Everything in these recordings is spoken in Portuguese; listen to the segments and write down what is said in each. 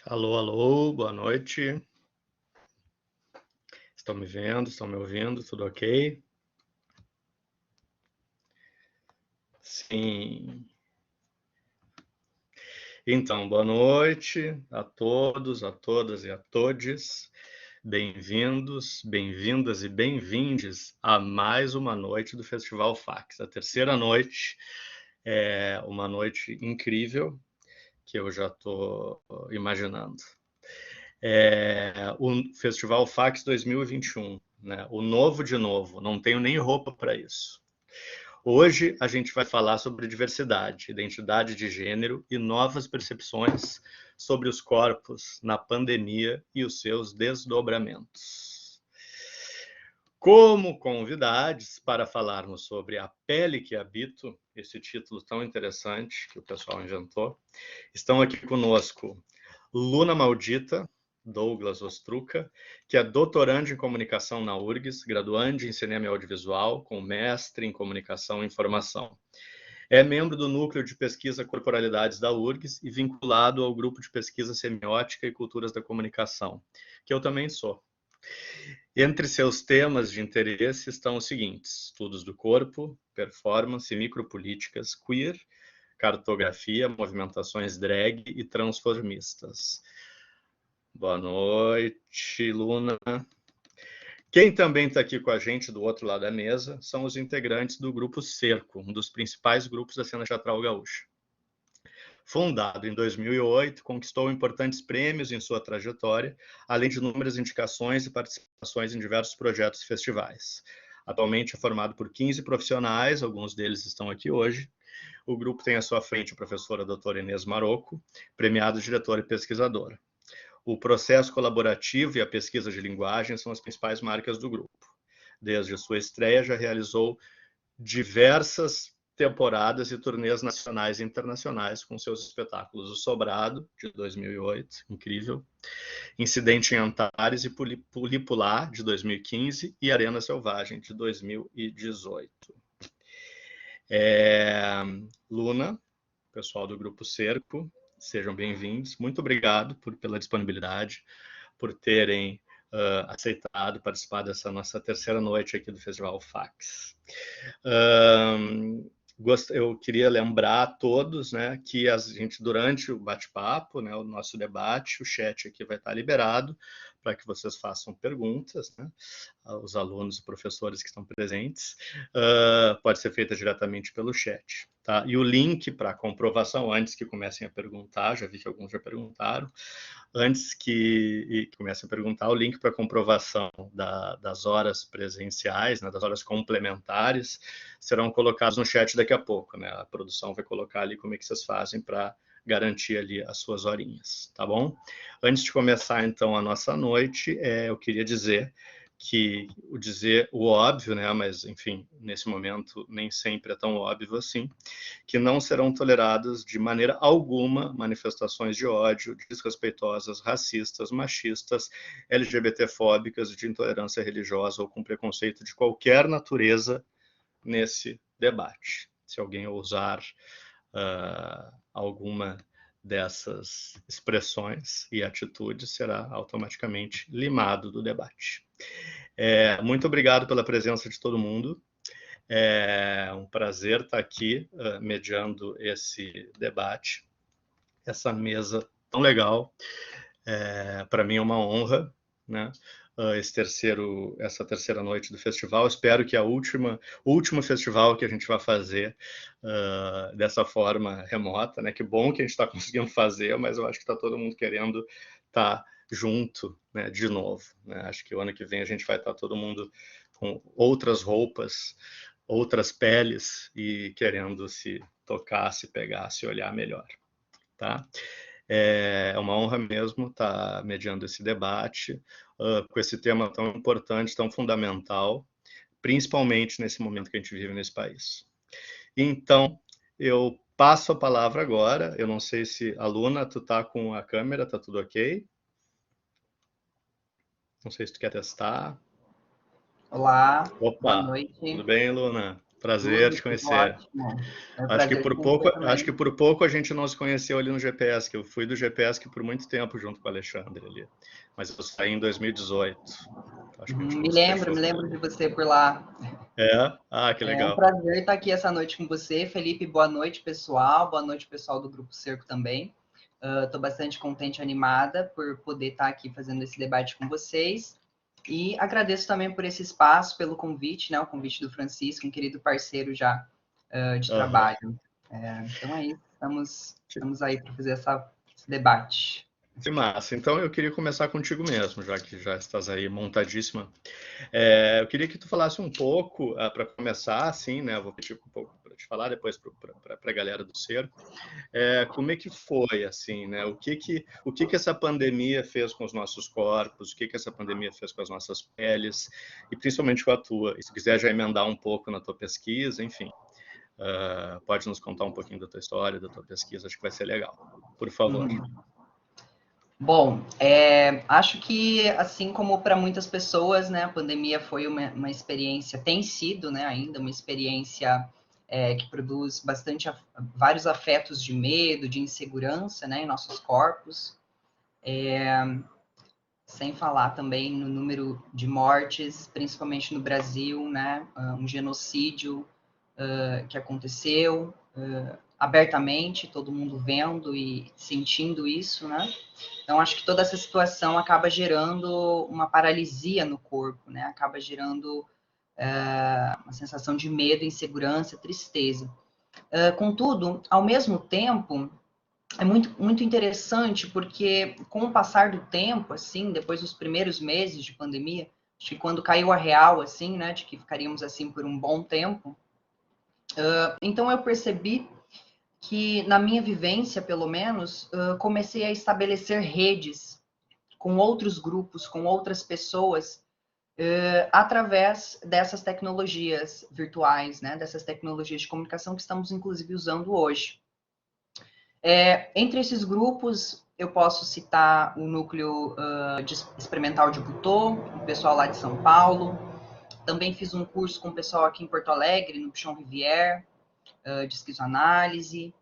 Alô, alô, boa noite. Estão me vendo? Estão me ouvindo? Tudo ok? Sim. Então, boa noite a todos, a todas e a todes. Bem-vindos, bem-vindas e bem-vindes a mais uma noite do Festival Fax. A terceira noite é uma noite incrível que eu já estou imaginando. O Festival Fax 2021, né? O novo de novo, não tenho nem roupa para isso. Hoje a gente vai falar sobre diversidade, identidade de gênero e novas percepções sobre os corpos na pandemia e os seus desdobramentos. Como convidados para falarmos sobre A Pele que Habito, esse título tão interessante que o pessoal inventou, estão aqui conosco Luna Maldita, Douglas Ostruca, que é doutorando em comunicação na URGS, graduando em cinema e audiovisual, com mestre em comunicação e informação. É membro do Núcleo de Pesquisa Corporalidades da URGS e vinculado ao Grupo de Pesquisa Semiótica e Culturas da Comunicação, que eu também sou. Entre seus temas de interesse estão os seguintes: estudos do corpo, performance, micropolíticas, queer, cartografia, movimentações drag e transformistas. Boa noite, Luna. Quem também está aqui com a gente do outro lado da mesa são os integrantes do Grupo Cerco, um dos principais grupos da cena teatral gaúcha. Fundado em 2008, conquistou importantes prêmios em sua trajetória, além de inúmeras indicações e participações em diversos projetos e festivais. Atualmente é formado por 15 profissionais, alguns deles estão aqui hoje. O grupo tem à sua frente a professora doutora Inês Marocco, premiada diretora e pesquisadora. O processo colaborativo e a pesquisa de linguagem são as principais marcas do grupo. Desde a sua estreia, já realizou diversas temporadas e turnês nacionais e internacionais com seus espetáculos O Sobrado, de 2008, incrível, Incidente em Antares e Pulipulá, de 2015, e Arena Selvagem, de 2018. Luna, pessoal do Grupo Cerco, sejam bem-vindos. Muito obrigado pela disponibilidade, por terem aceitado participar dessa nossa terceira noite aqui do Festival Fax. Eu queria lembrar a todos, né, que a gente, durante o bate-papo, né, o nosso debate, o chat aqui vai estar liberado para que vocês façam perguntas, né, aos alunos e professores que estão presentes. Pode ser feita diretamente pelo chat. Tá? E o link para comprovação, antes que comecem a perguntar, já vi que alguns já perguntaram, antes que comecem a perguntar, o link para comprovação das horas presenciais, né, das horas complementares, serão colocados no chat daqui a pouco. Né? A produção vai colocar ali como é que vocês fazem para garantir ali as suas horinhas, tá bom? Antes de começar, então, a nossa noite, eu queria dizer o óbvio, né, mas, enfim, nesse momento nem sempre é tão óbvio assim, que não serão toleradas de maneira alguma manifestações de ódio, desrespeitosas, racistas, machistas, LGBTfóbicas, de intolerância religiosa ou com preconceito de qualquer natureza nesse debate. Se alguém ousar alguma dessas expressões e atitudes, será automaticamente limado do debate. Muito obrigado pela presença de todo mundo. É um prazer estar aqui mediando esse debate, essa mesa tão legal. Para mim é uma honra, né? Essa terceira noite do festival. Espero que o último festival que a gente vai fazer dessa forma remota, né? Que bom que a gente está conseguindo fazer, mas eu acho que está todo mundo querendo estar junto, né, de novo. Né? Acho que o ano que vem a gente vai estar todo mundo com outras roupas, outras peles e querendo se tocar, se pegar, se olhar melhor. Tá? É uma honra mesmo estar mediando esse debate com esse tema tão importante, tão fundamental, principalmente nesse momento que a gente vive nesse país. Então, eu passo a palavra agora. Eu não sei se a Luna, tu tá com a câmera, tá tudo ok? Não sei se tu quer testar. Olá, boa Opa, tudo noite. bem, Luna? Prazer te Tudo conhecer. ótimo. É um prazer te conhecer Acho que também. por pouco a gente não se conheceu ali no GPS, que eu fui do GPS por muito tempo junto com o Alexandre ali. Mas eu saí em 2018. Acho que a gente não se fechou Me por lembro ali. de você por lá. É? Ah, que É um legal. prazer estar aqui essa noite com você, Felipe. Boa noite, pessoal. Boa noite, pessoal do Grupo Cerco também. Estou bastante contente e animada por poder estar aqui fazendo esse debate com vocês. E agradeço também por esse espaço, pelo convite, né? O convite do Francisco, um querido parceiro já de Aham. trabalho. Então é isso, estamos aí para fazer esse debate. Que massa. Então eu queria começar contigo mesmo, já que já estás aí montadíssima. Eu queria que tu falasse um pouco, para começar, assim, né? Eu vou pedir um pouco para te falar, depois para a galera do Cerco. Como é que foi, assim, né? O que que essa pandemia fez com os nossos corpos? O que que essa pandemia fez com as nossas peles? E principalmente com a tua. E se quiser já emendar um pouco na tua pesquisa, enfim. Pode nos contar um pouquinho da tua história, da tua pesquisa, acho que vai ser legal. Por favor. Bom, acho que assim como para muitas pessoas, né, a pandemia foi uma experiência, tem sido, né, ainda uma experiência que produz vários afetos de medo, de insegurança, né, em nossos corpos, sem falar também no número de mortes, principalmente no Brasil, né, um genocídio que aconteceu abertamente, todo mundo vendo e sentindo isso, né? Então, acho que toda essa situação acaba gerando uma paralisia no corpo, né? Acaba gerando uma sensação de medo, insegurança, tristeza. Contudo, ao mesmo tempo, é muito interessante porque com o passar do tempo, assim, depois dos primeiros meses de pandemia, acho que quando caiu a real, assim, né, de que ficaríamos assim por um bom tempo, então eu percebi que na minha vivência, pelo menos, comecei a estabelecer redes com outros grupos, com outras pessoas, através dessas tecnologias virtuais, né? Dessas tecnologias de comunicação que estamos, inclusive, usando hoje. Entre esses grupos, eu posso citar o núcleo experimental de Butô, o pessoal lá de São Paulo. Também fiz um curso com o pessoal aqui em Porto Alegre, no Pichon Rivière, de esquizoanálise.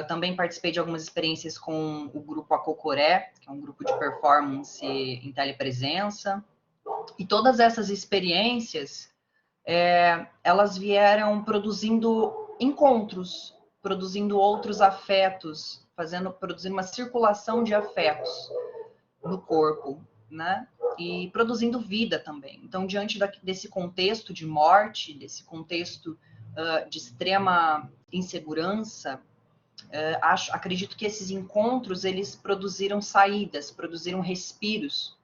Também participei de algumas experiências com o grupo Acocoré, que é um grupo de performance em telepresença. E todas essas experiências, elas vieram produzindo encontros, produzindo outros afetos, produzindo uma circulação de afetos no corpo, né? E produzindo vida também. Então, diante desse contexto de morte, desse contexto de extrema insegurança, acredito que esses encontros eles produziram saídas, produziram respiros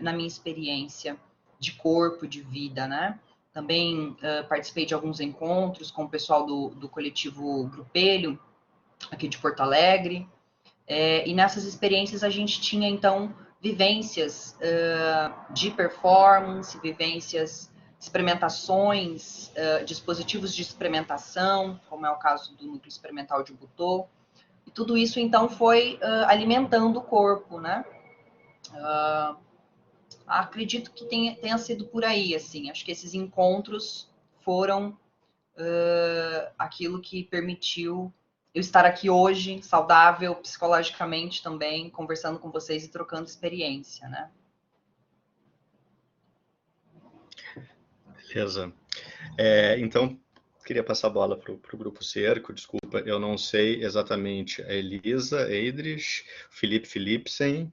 na minha experiência de corpo, de vida, né? Também participei de alguns encontros com o pessoal do coletivo Grupelho, aqui de Porto Alegre, e nessas experiências a gente tinha, então, vivências de performance, vivências, experimentações, dispositivos de experimentação, como é o caso do núcleo experimental de Butô, e tudo isso, então, foi alimentando o corpo, né? Acredito que tenha sido por aí, assim. Acho que esses encontros foram aquilo que permitiu eu estar aqui hoje, saudável, psicologicamente também, conversando com vocês e trocando experiência, né? Beleza. Então, queria passar a bola para o Grupo Cerco. Desculpa, eu não sei exatamente a Elisa Eidrich, Felipe Philipsen,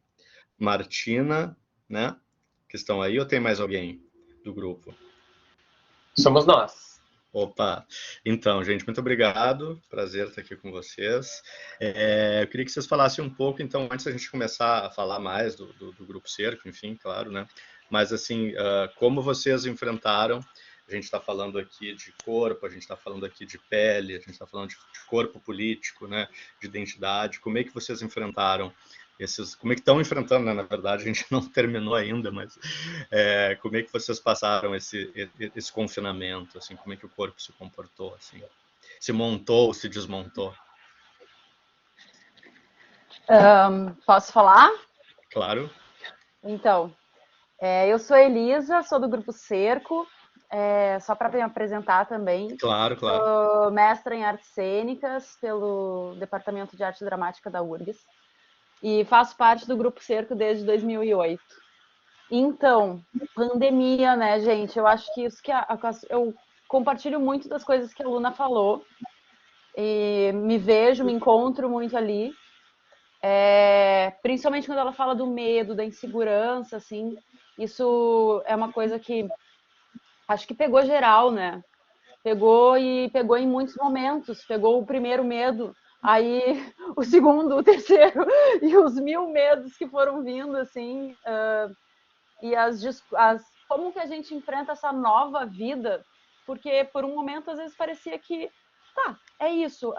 Martina, né? Que estão aí, ou tem mais alguém do grupo? Somos nós. Opa! Então, gente, muito obrigado. Prazer estar aqui com vocês. Eu queria que vocês falassem um pouco, então, antes da gente começar a falar mais do Grupo Cerco, enfim, claro, né? Mas, assim, como vocês enfrentaram. A gente está falando aqui de corpo, a gente está falando aqui de pele, a gente está falando de corpo político, né? De identidade. Como é que vocês enfrentaram como é que estão enfrentando, né? Na verdade, a gente não terminou ainda, mas como é que vocês passaram esse confinamento, assim, como é que o corpo se comportou, assim, se montou, se desmontou? Posso falar? Claro. Então, eu sou Elisa, sou do Grupo Cerco. Só para me apresentar também, Claro, claro. sou mestra em artes cênicas pelo Departamento de Arte Dramática da URGS e faço parte do Grupo Cerco desde 2008. Então, pandemia, né, gente? Eu acho que isso eu compartilho muito das coisas que a Luna falou e me vejo, me encontro muito ali. Principalmente quando ela fala do medo, da insegurança, assim, isso é uma coisa que acho que pegou geral, né? Pegou e pegou em muitos momentos. Pegou o primeiro medo, aí o segundo, o terceiro e os 1000 medos que foram vindo, assim, e como que a gente enfrenta essa nova vida? Porque por um momento às vezes parecia que tá, é isso,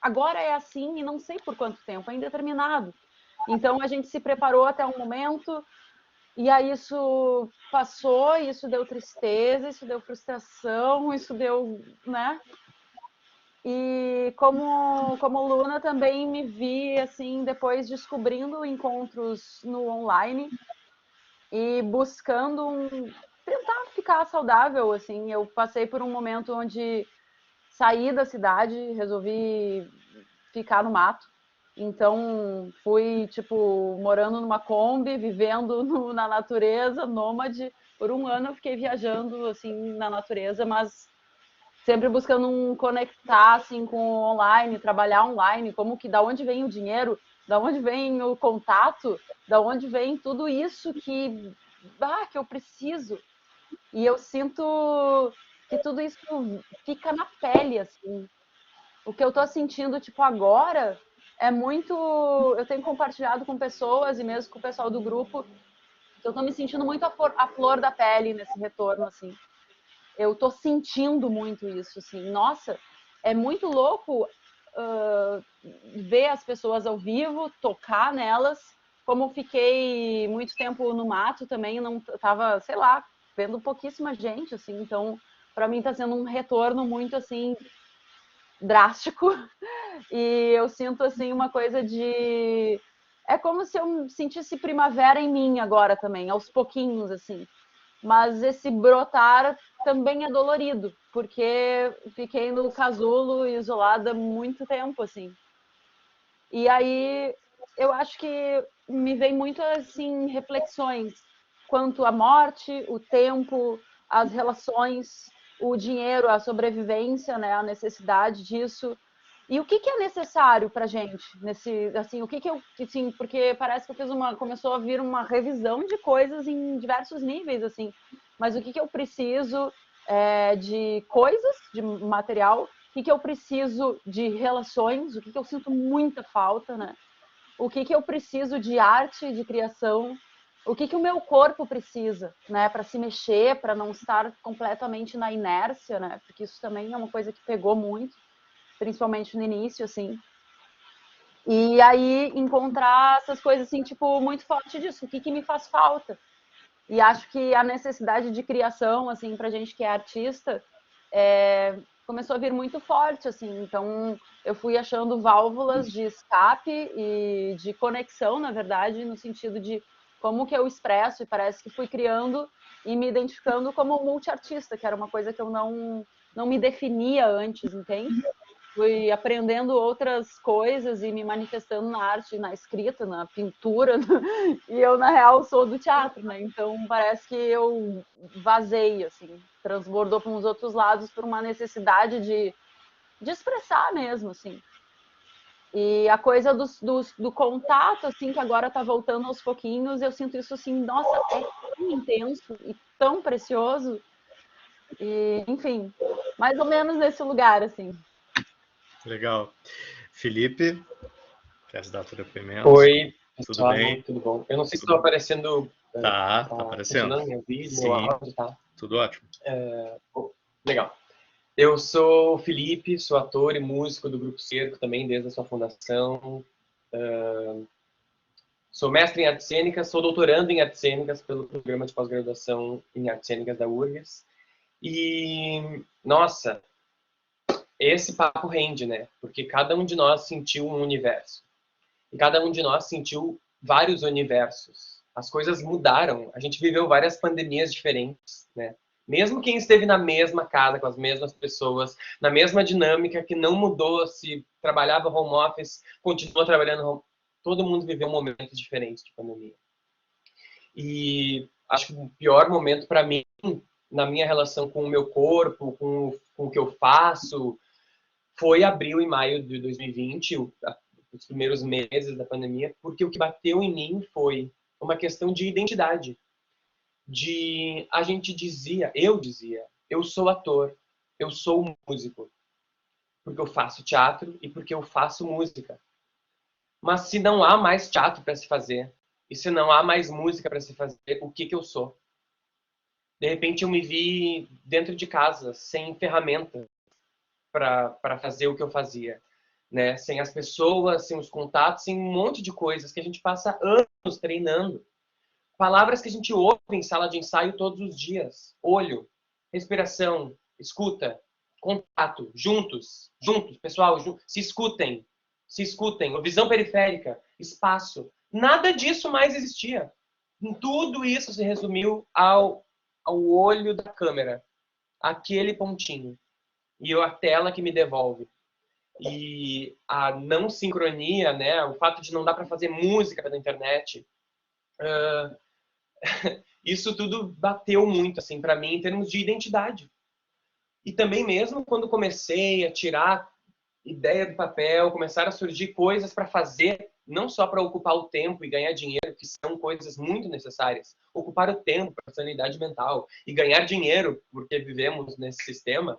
agora é assim e não sei por quanto tempo, é indeterminado. Então a gente se preparou até um momento e aí isso passou, isso deu tristeza, isso deu frustração, isso deu, né? E como Luna também me vi assim depois descobrindo encontros no online e buscando tentar ficar saudável assim. Eu passei por um momento onde saí da cidade, resolvi ficar no mato. Então, fui, tipo, morando numa Kombi, vivendo na natureza, nômade. Por um ano eu fiquei viajando, assim, na natureza, mas sempre buscando conectar, assim, com o online, trabalhar online, da onde vem o dinheiro, da onde vem o contato, da onde vem tudo isso que eu preciso. E eu sinto que tudo isso fica na pele, assim. O que eu tô sentindo, tipo, agora é muito. Eu tenho compartilhado com pessoas e mesmo com o pessoal do grupo, que eu tô me sentindo muito a flor da pele nesse retorno, assim. Eu tô sentindo muito isso, assim. Nossa, é muito louco ver as pessoas ao vivo, tocar nelas. Como fiquei muito tempo no mato também, não tava, sei lá, vendo pouquíssima gente, assim. Então, para mim tá sendo um retorno muito assim drástico e eu sinto assim uma coisa de é como se eu sentisse primavera em mim agora também, aos pouquinhos assim. Mas esse brotar também é dolorido, porque fiquei no casulo isolada muito tempo assim. E aí eu acho que me vem muito assim reflexões quanto à morte, o tempo, as relações, o dinheiro, a sobrevivência, né, a necessidade disso. E o que é necessário para gente nesse, assim, o que eu, assim, porque parece que eu fiz começou a vir uma revisão de coisas em diversos níveis, assim. Mas o que eu preciso de coisas, de material, o que eu preciso de relações, o que eu sinto muita falta, né? O que eu preciso de arte, de criação, o que o meu corpo precisa, né, para se mexer, para não estar completamente na inércia, né? Porque isso também é uma coisa que pegou muito, principalmente no início, assim. E aí encontrar essas coisas assim, tipo, muito forte disso, o que me faz falta. E acho que a necessidade de criação, assim, pra gente que é artista, começou a vir muito forte, assim. Então, eu fui achando válvulas de escape e de conexão, na verdade, no sentido de como que eu expresso, e parece que fui criando e me identificando como multiartista, que era uma coisa que eu não me definia antes, entende? Fui aprendendo outras coisas e me manifestando na arte, na escrita, na pintura, e eu, na real, sou do teatro, né? Então, parece que eu vazei, assim, transbordou para uns outros lados por uma necessidade de expressar mesmo, assim. E a coisa do contato, assim, que agora tá voltando aos pouquinhos, eu sinto isso assim, nossa, é tão intenso e tão precioso. E, enfim, mais ou menos nesse lugar, assim. Legal. Felipe, quer dar teu depoimento? Oi, Tudo pessoal, bem? tudo bom? Eu não sei se estou aparecendo, Tá tá aparecendo. funcionando meu vídeo, meu Sim, áudio, tá? tudo ótimo. Legal. Eu sou o Felipe, sou ator e músico do Grupo Cerco também, desde a sua fundação. Sou mestre em artes cênicas, sou doutorando em artes cênicas pelo programa de pós-graduação em artes cênicas da URGS. E, nossa, esse papo rende, né? Porque cada um de nós sentiu um universo. E cada um de nós sentiu vários universos. As coisas mudaram. A gente viveu várias pandemias diferentes, né? Mesmo quem esteve na mesma casa, com as mesmas pessoas, na mesma dinâmica, que não mudou, se trabalhava home office, continuou trabalhando home, todo mundo viveu momentos diferentes de pandemia. E acho que o pior momento para mim, na minha relação com o meu corpo, com o que eu faço, foi abril e maio de 2020, os primeiros meses da pandemia, porque o que bateu em mim foi uma questão de identidade. Eu dizia, eu sou ator, eu sou músico, porque eu faço teatro e porque eu faço música. Mas se não há mais teatro para se fazer, e se não há mais música para se fazer, o que eu sou? De repente eu me vi dentro de casa, sem ferramenta para fazer o que eu fazia, né? Sem as pessoas, sem os contatos, sem um monte de coisas que a gente passa anos treinando. Palavras que a gente ouve em sala de ensaio todos os dias. Olho, respiração, escuta, contato, juntos, pessoal, se escutem, visão periférica, espaço. Nada disso mais existia. Tudo isso se resumiu ao olho da câmera, aquele pontinho. E a tela que me devolve. E a não sincronia, né, o fato de não dar para fazer música pela internet, isso tudo bateu muito assim para mim em termos de identidade. E também mesmo quando comecei a tirar ideia do papel, começaram a surgir coisas para fazer, não só para ocupar o tempo e ganhar dinheiro, que são coisas muito necessárias, ocupar o tempo para a sanidade mental e ganhar dinheiro, porque vivemos nesse sistema,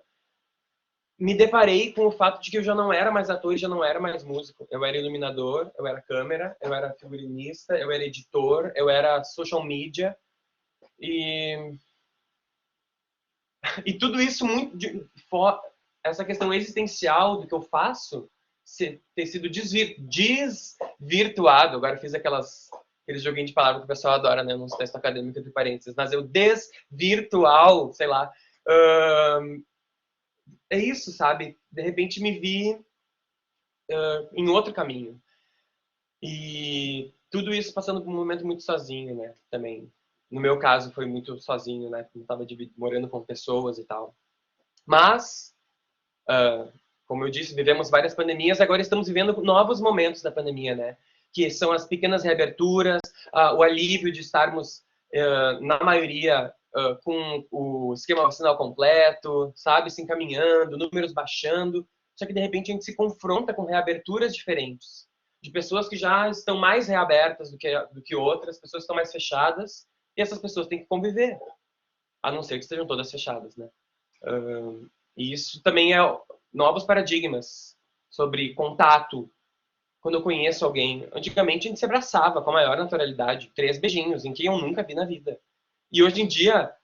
me deparei com o fato de que eu já não era mais ator e já não era mais músico. Eu era iluminador, eu era câmera, eu era figurinista, eu era editor, eu era social media. E tudo isso muito essa questão existencial do que eu faço ter sido desvirtuado. Agora eu fiz aqueles joguinhos de palavras que o pessoal adora, né? Nos textos acadêmicos de parênteses. Mas eu desvirtual, sei lá. É isso, sabe? De repente me vi em outro caminho. E tudo isso passando por um momento muito sozinho, né? Também. No meu caso, foi muito sozinho, né? Eu estava morando com pessoas e tal. Mas, como eu disse, vivemos várias pandemias. Agora estamos vivendo novos momentos da pandemia, né? Que são as pequenas reaberturas, o alívio de estarmos, na maioria, com o esquema vacinal completo, sabe? Se encaminhando, números baixando. Só que, de repente, a gente se confronta com reaberturas diferentes. De pessoas que já estão mais reabertas do que outras, pessoas que estão mais fechadas. E essas pessoas têm que conviver, a não ser que estejam todas fechadas, né? E isso também é novos paradigmas sobre contato. Quando eu conheço alguém, antigamente a gente se abraçava com a maior naturalidade, 3 beijinhos, em que eu nunca vi na vida. E hoje em dia,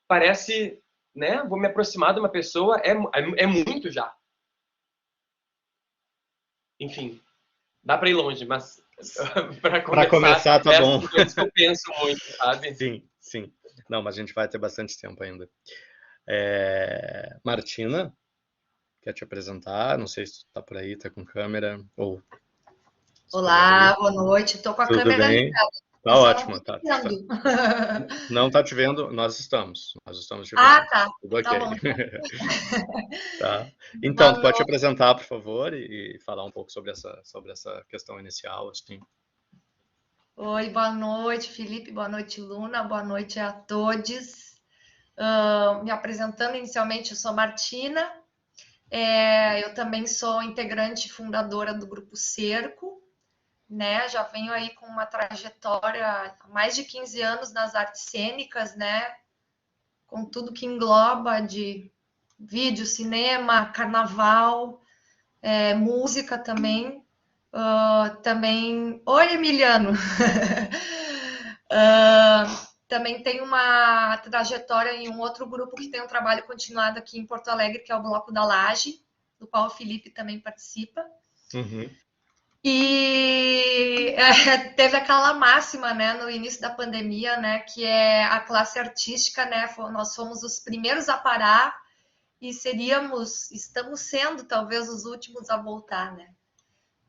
parece, né? Vou me aproximar de uma pessoa, é muito já. Enfim, dá para ir longe, mas para começar tá bom. Coisas que eu penso muito, sabe? Sim, sim. Não, mas a gente vai ter bastante tempo ainda. Martina, quer te apresentar? Não sei se tu tá por aí, tá com câmera ou... Olá, boa noite. Estou com a câmera ligada. Tá ótimo, tá. Não tá te vendo, nós estamos te vendo. Ah, tá. Tudo ok. Tá bom. Tá. Então, tu pode te apresentar, por favor, e falar um pouco sobre essa questão inicial, assim. Oi, boa noite, Felipe, boa noite, Luna, boa noite a todos. Me apresentando inicialmente, eu sou Martina, eu também sou integrante e fundadora do Grupo Cerco, né? Já venho aí com uma trajetória há mais de 15 anos nas artes cênicas, né? Com tudo que engloba de vídeo, cinema, carnaval, música também. Também... Oi, Emiliano! Também tem uma trajetória em um outro grupo que tem um trabalho continuado aqui em Porto Alegre, que é o Bloco da Laje, do qual o Felipe também participa. Uhum. E teve aquela máxima, né, no início da pandemia, né, que é a classe artística, né, nós fomos os primeiros a parar e estamos sendo talvez os últimos a voltar, né,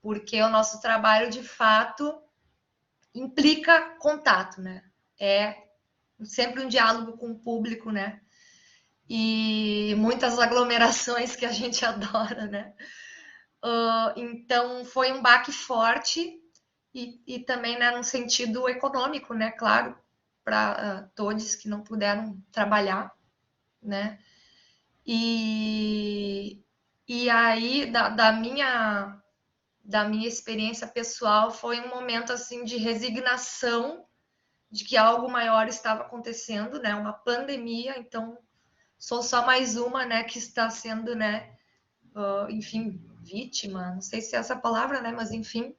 porque o nosso trabalho de fato implica contato, né, é sempre um diálogo com o público, né, e muitas aglomerações que a gente adora, né? Então foi um baque forte e também, né, no sentido econômico, né, claro, para todos que não puderam trabalhar, né? E aí, da minha experiência pessoal, foi um momento assim de resignação de que algo maior estava acontecendo, né? Uma pandemia, então sou só mais uma, né, que está sendo, né, enfim, vítima, não sei se é essa palavra, né, mas enfim,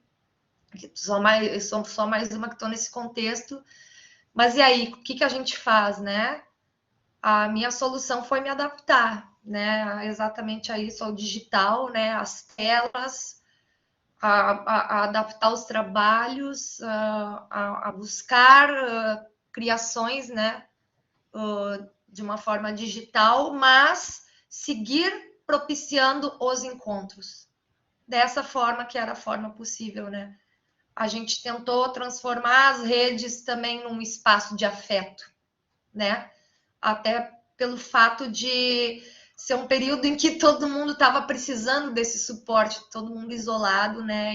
sou só mais uma que estou nesse contexto. Mas e aí, o que a gente faz, né? A minha solução foi me adaptar, né, exatamente a isso, ao digital, né, às telas, a adaptar os trabalhos, a buscar criações, né, de uma forma digital, mas seguir propiciando os encontros. Dessa forma que era a forma possível, né? A gente tentou transformar as redes também num espaço de afeto, né? Até pelo fato de ser um período em que todo mundo estava precisando desse suporte, todo mundo isolado, né?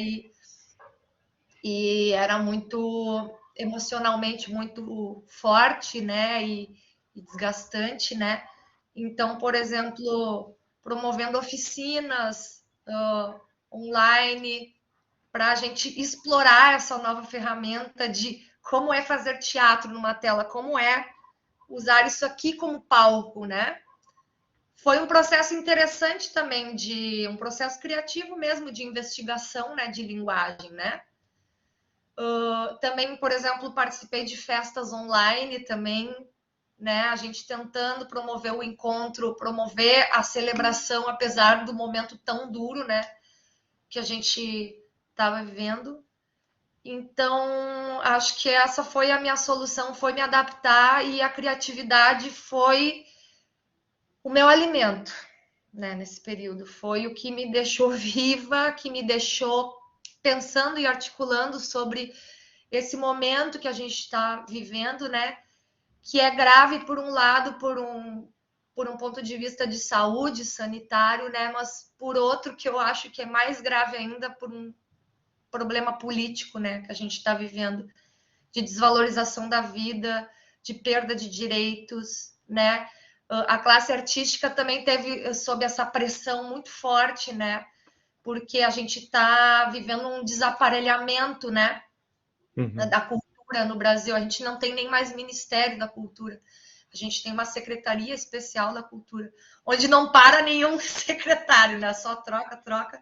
E era muito emocionalmente muito forte, né? E desgastante, né? Então, por exemplo, promovendo oficinas online para a gente explorar essa nova ferramenta de como é fazer teatro numa tela, como é usar isso aqui como palco, né? Foi um processo interessante também, de um processo criativo mesmo, de investigação, né, de linguagem, né? Também, por exemplo, participei de festas online também, né? A gente tentando promover o encontro, promover a celebração, apesar do momento tão duro, né, que a gente estava vivendo. Então, acho que essa foi a minha solução, foi me adaptar, e a criatividade foi o meu alimento, né, nesse período. Foi o que me deixou viva, que me deixou pensando e articulando sobre esse momento que a gente está vivendo, né, que é grave por um lado, por um ponto de vista de saúde, sanitário, né, mas por outro que eu acho que é mais grave ainda, por um problema político, né, que a gente está vivendo, de desvalorização da vida, de perda de direitos, né? A classe artística também teve sob essa pressão muito forte, né? Porque a gente está vivendo um desaparelhamento, né? Da cultura no Brasil. A gente não tem nem mais Ministério da Cultura. A gente tem uma Secretaria Especial da Cultura, onde não para nenhum secretário, né? Só troca.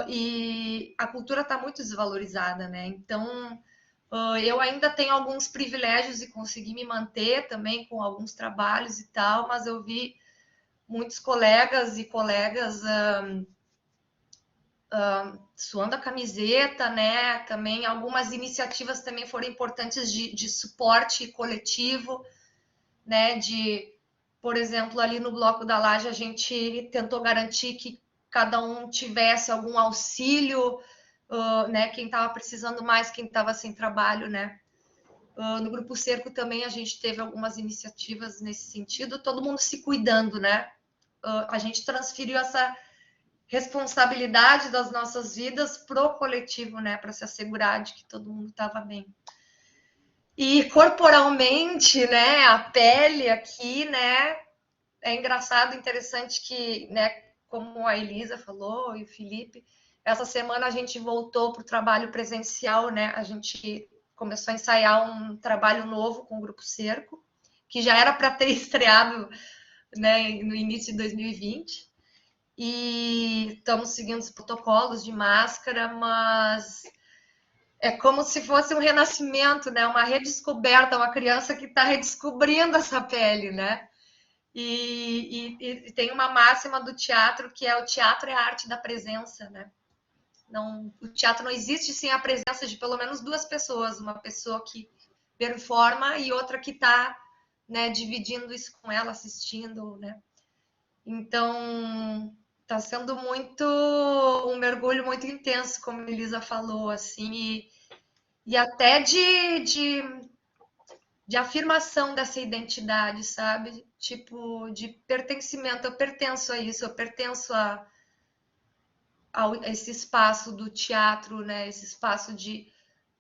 E a cultura está muito desvalorizada, né? Então, eu ainda tenho alguns privilégios e consegui me manter também com alguns trabalhos e tal, mas eu vi muitos colegas e colegas suando a camiseta, né? Também algumas iniciativas também foram importantes de suporte coletivo, né? Por exemplo, ali no Bloco da Laje, a gente tentou garantir que cada um tivesse algum auxílio, né? Quem estava precisando mais, quem estava sem trabalho, né? No Grupo Cerco também a gente teve algumas iniciativas nesse sentido, todo mundo se cuidando, né? A gente transferiu essa responsabilidade das nossas vidas pro coletivo, né? Para se assegurar de que todo mundo estava bem. E corporalmente, né? A pele aqui, né? É engraçado, interessante que, né? Como a Elisa falou e o Felipe, essa semana a gente voltou para o trabalho presencial, né? A gente começou a ensaiar um trabalho novo com o Grupo Cerco, que já era para ter estreado, né, no início de 2020. E estamos seguindo os protocolos de máscara, mas é como se fosse um renascimento, né? Uma redescoberta, uma criança que está redescobrindo essa pele, né? E tem uma máxima do teatro que é: o teatro é a arte da presença, né? Não, o teatro não existe sem a presença de pelo menos duas pessoas, uma pessoa que performa e outra que está, né, dividindo isso com ela, assistindo, né? Então, está sendo um mergulho muito intenso, como a Elisa falou, assim, e até de de afirmação dessa identidade, sabe? Tipo, de pertencimento. Eu pertenço a isso, eu pertenço a esse espaço do teatro, né? Esse espaço de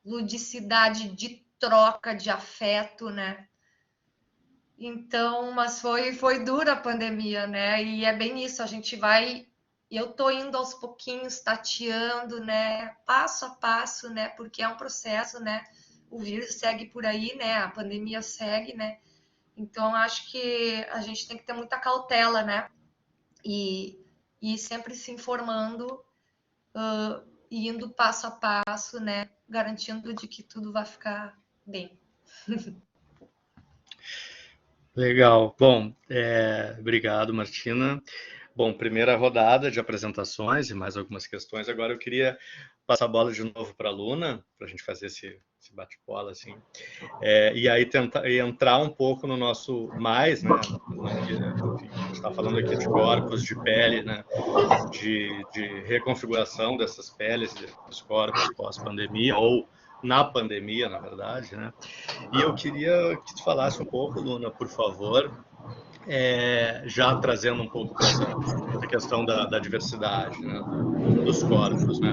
ludicidade, de troca, de afeto, né? Então, mas foi dura a pandemia, né? E é bem isso, a gente vai. Eu tô indo aos pouquinhos, tateando, né? Passo a passo, né? Porque é um processo, né? O vírus segue por aí, né? A pandemia segue, né? Então, acho que a gente tem que ter muita cautela, né? E sempre se informando, indo passo a passo, né? Garantindo de que tudo vai ficar bem. Legal. Bom, obrigado, Martina. Bom, primeira rodada de apresentações e mais algumas questões. Agora eu queria passar a bola de novo para a Luna, para a gente fazer esse bate-bola, assim. E aí tentar entrar um pouco no nosso mais, né? Enfim, a gente está falando aqui de corpos, de pele, né? De reconfiguração dessas peles, dos corpos pós-pandemia, ou na pandemia, na verdade, né? E eu queria que tu falasse um pouco, Luna, por favor, já trazendo um pouco para essa questão da diversidade, né, dos corpos, né?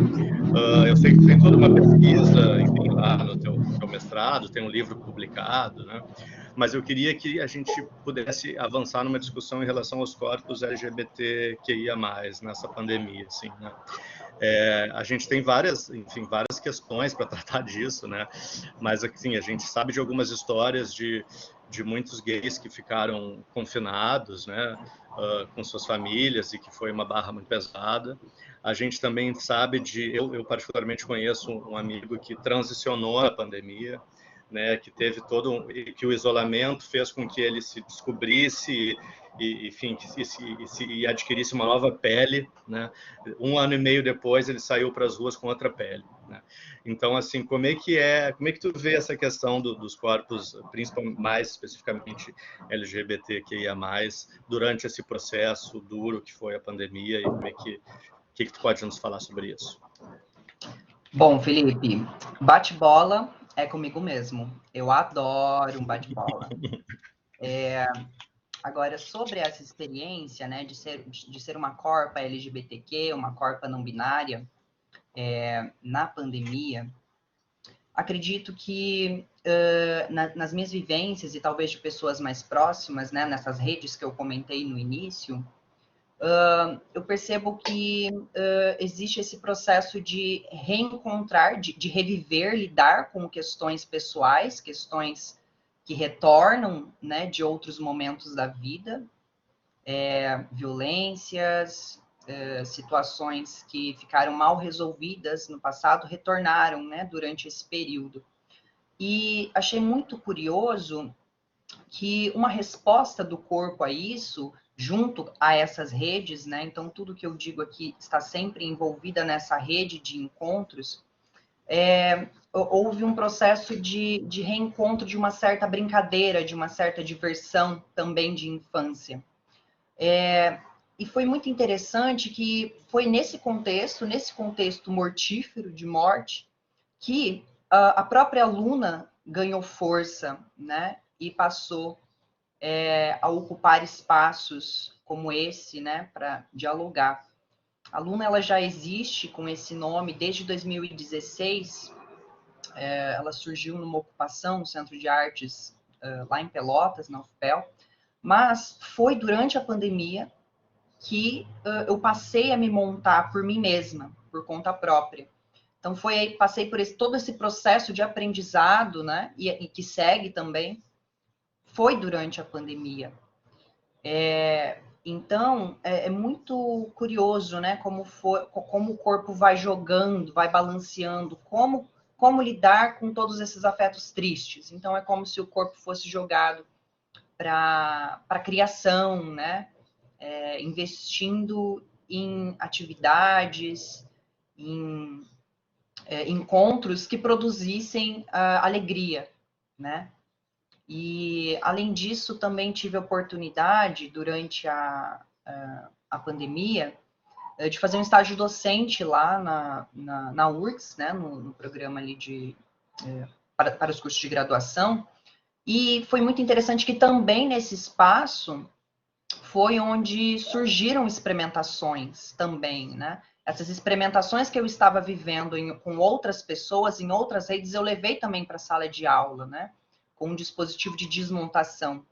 Eu sei que tem toda uma pesquisa, enfim, lá no teu mestrado, tem um livro publicado, né? Mas eu queria que a gente pudesse avançar numa discussão em relação aos corpos LGBTQIA+, nessa pandemia, assim, né? A gente tem várias questões para tratar disso, né? Mas assim, a gente sabe de algumas histórias de muitos gays que ficaram confinados, né? Com suas famílias, e que foi uma barra muito pesada. A gente também sabe eu particularmente conheço um amigo que transicionou na pandemia, né, que teve que o isolamento fez com que ele se descobrisse e enfim, e adquirisse uma nova pele, né? 1 ano e meio depois ele saiu para as ruas com outra pele, né? Então, assim, como é que tu vê essa questão dos corpos, principalmente, mais especificamente LGBTQIA+, durante esse processo duro que foi a pandemia, e como é que tu pode nos falar sobre isso? Bom, Felipe, bate-bola é comigo mesmo. Eu adoro um bate-bola. Agora, sobre essa experiência, né, de ser uma corpa LGBTQ, uma corpa não binária, na pandemia, acredito que nas minhas vivências, e talvez de pessoas mais próximas, né, nessas redes que eu comentei no início, eu percebo que existe esse processo de reencontrar, de reviver, lidar com questões pessoais, questões que retornam, né, de outros momentos da vida, violências, situações que ficaram mal resolvidas no passado, retornaram, né, durante esse período. E achei muito curioso que uma resposta do corpo a isso, junto a essas redes, né? Então, tudo que eu digo aqui está sempre envolvida nessa rede de encontros. Houve um processo de reencontro, de uma certa brincadeira, de uma certa diversão também de infância. E foi muito interessante que foi nesse contexto mortífero de morte, que a própria Luna ganhou força, né? E passou a ocupar espaços como esse, né, para dialogar. A Luna, ela já existe com esse nome desde 2016. Ela surgiu numa ocupação no Centro de Artes lá em Pelotas, na UFPEL, mas foi durante a pandemia que eu passei a me montar por mim mesma, por conta própria. Então foi aí que passei por todo esse processo de aprendizado, né, e que segue também, foi durante a pandemia. Então, é muito curioso, né, como o corpo vai jogando, vai balanceando, como lidar com todos esses afetos tristes. Então, é como se o corpo fosse jogado para a criação, né, investindo em atividades, em encontros que produzissem alegria, né? E, além disso, também tive a oportunidade, durante a pandemia, de fazer um estágio docente lá na URGS, né, no programa ali para os cursos de graduação, E foi muito interessante que também nesse espaço foi onde surgiram experimentações também, né? Essas experimentações que eu estava vivendo com outras pessoas, em outras redes, eu levei também para a sala de aula, né? Com um dispositivo de desmontação.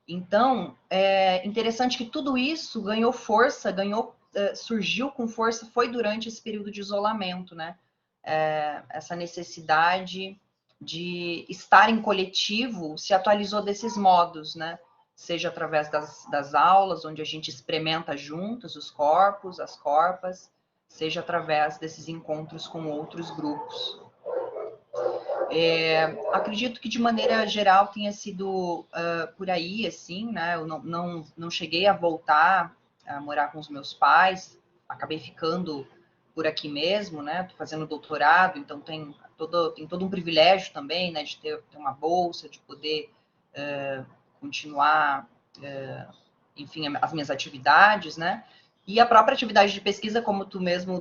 Então, é interessante que tudo isso ganhou força, surgiu com força, foi durante esse período de isolamento, né? Essa necessidade de estar em coletivo se atualizou desses modos, né? Seja através das aulas, onde a gente experimenta juntos os corpos, as corpas, seja através desses encontros com outros grupos. Acredito que de maneira geral tenha sido por aí, assim, né? Eu não cheguei a voltar a morar com os meus pais, acabei ficando por aqui mesmo, né? Tô fazendo doutorado, então tem todo um privilégio também, né? De ter uma bolsa, de poder continuar, enfim, as minhas atividades, né? E a própria atividade de pesquisa, como tu mesmo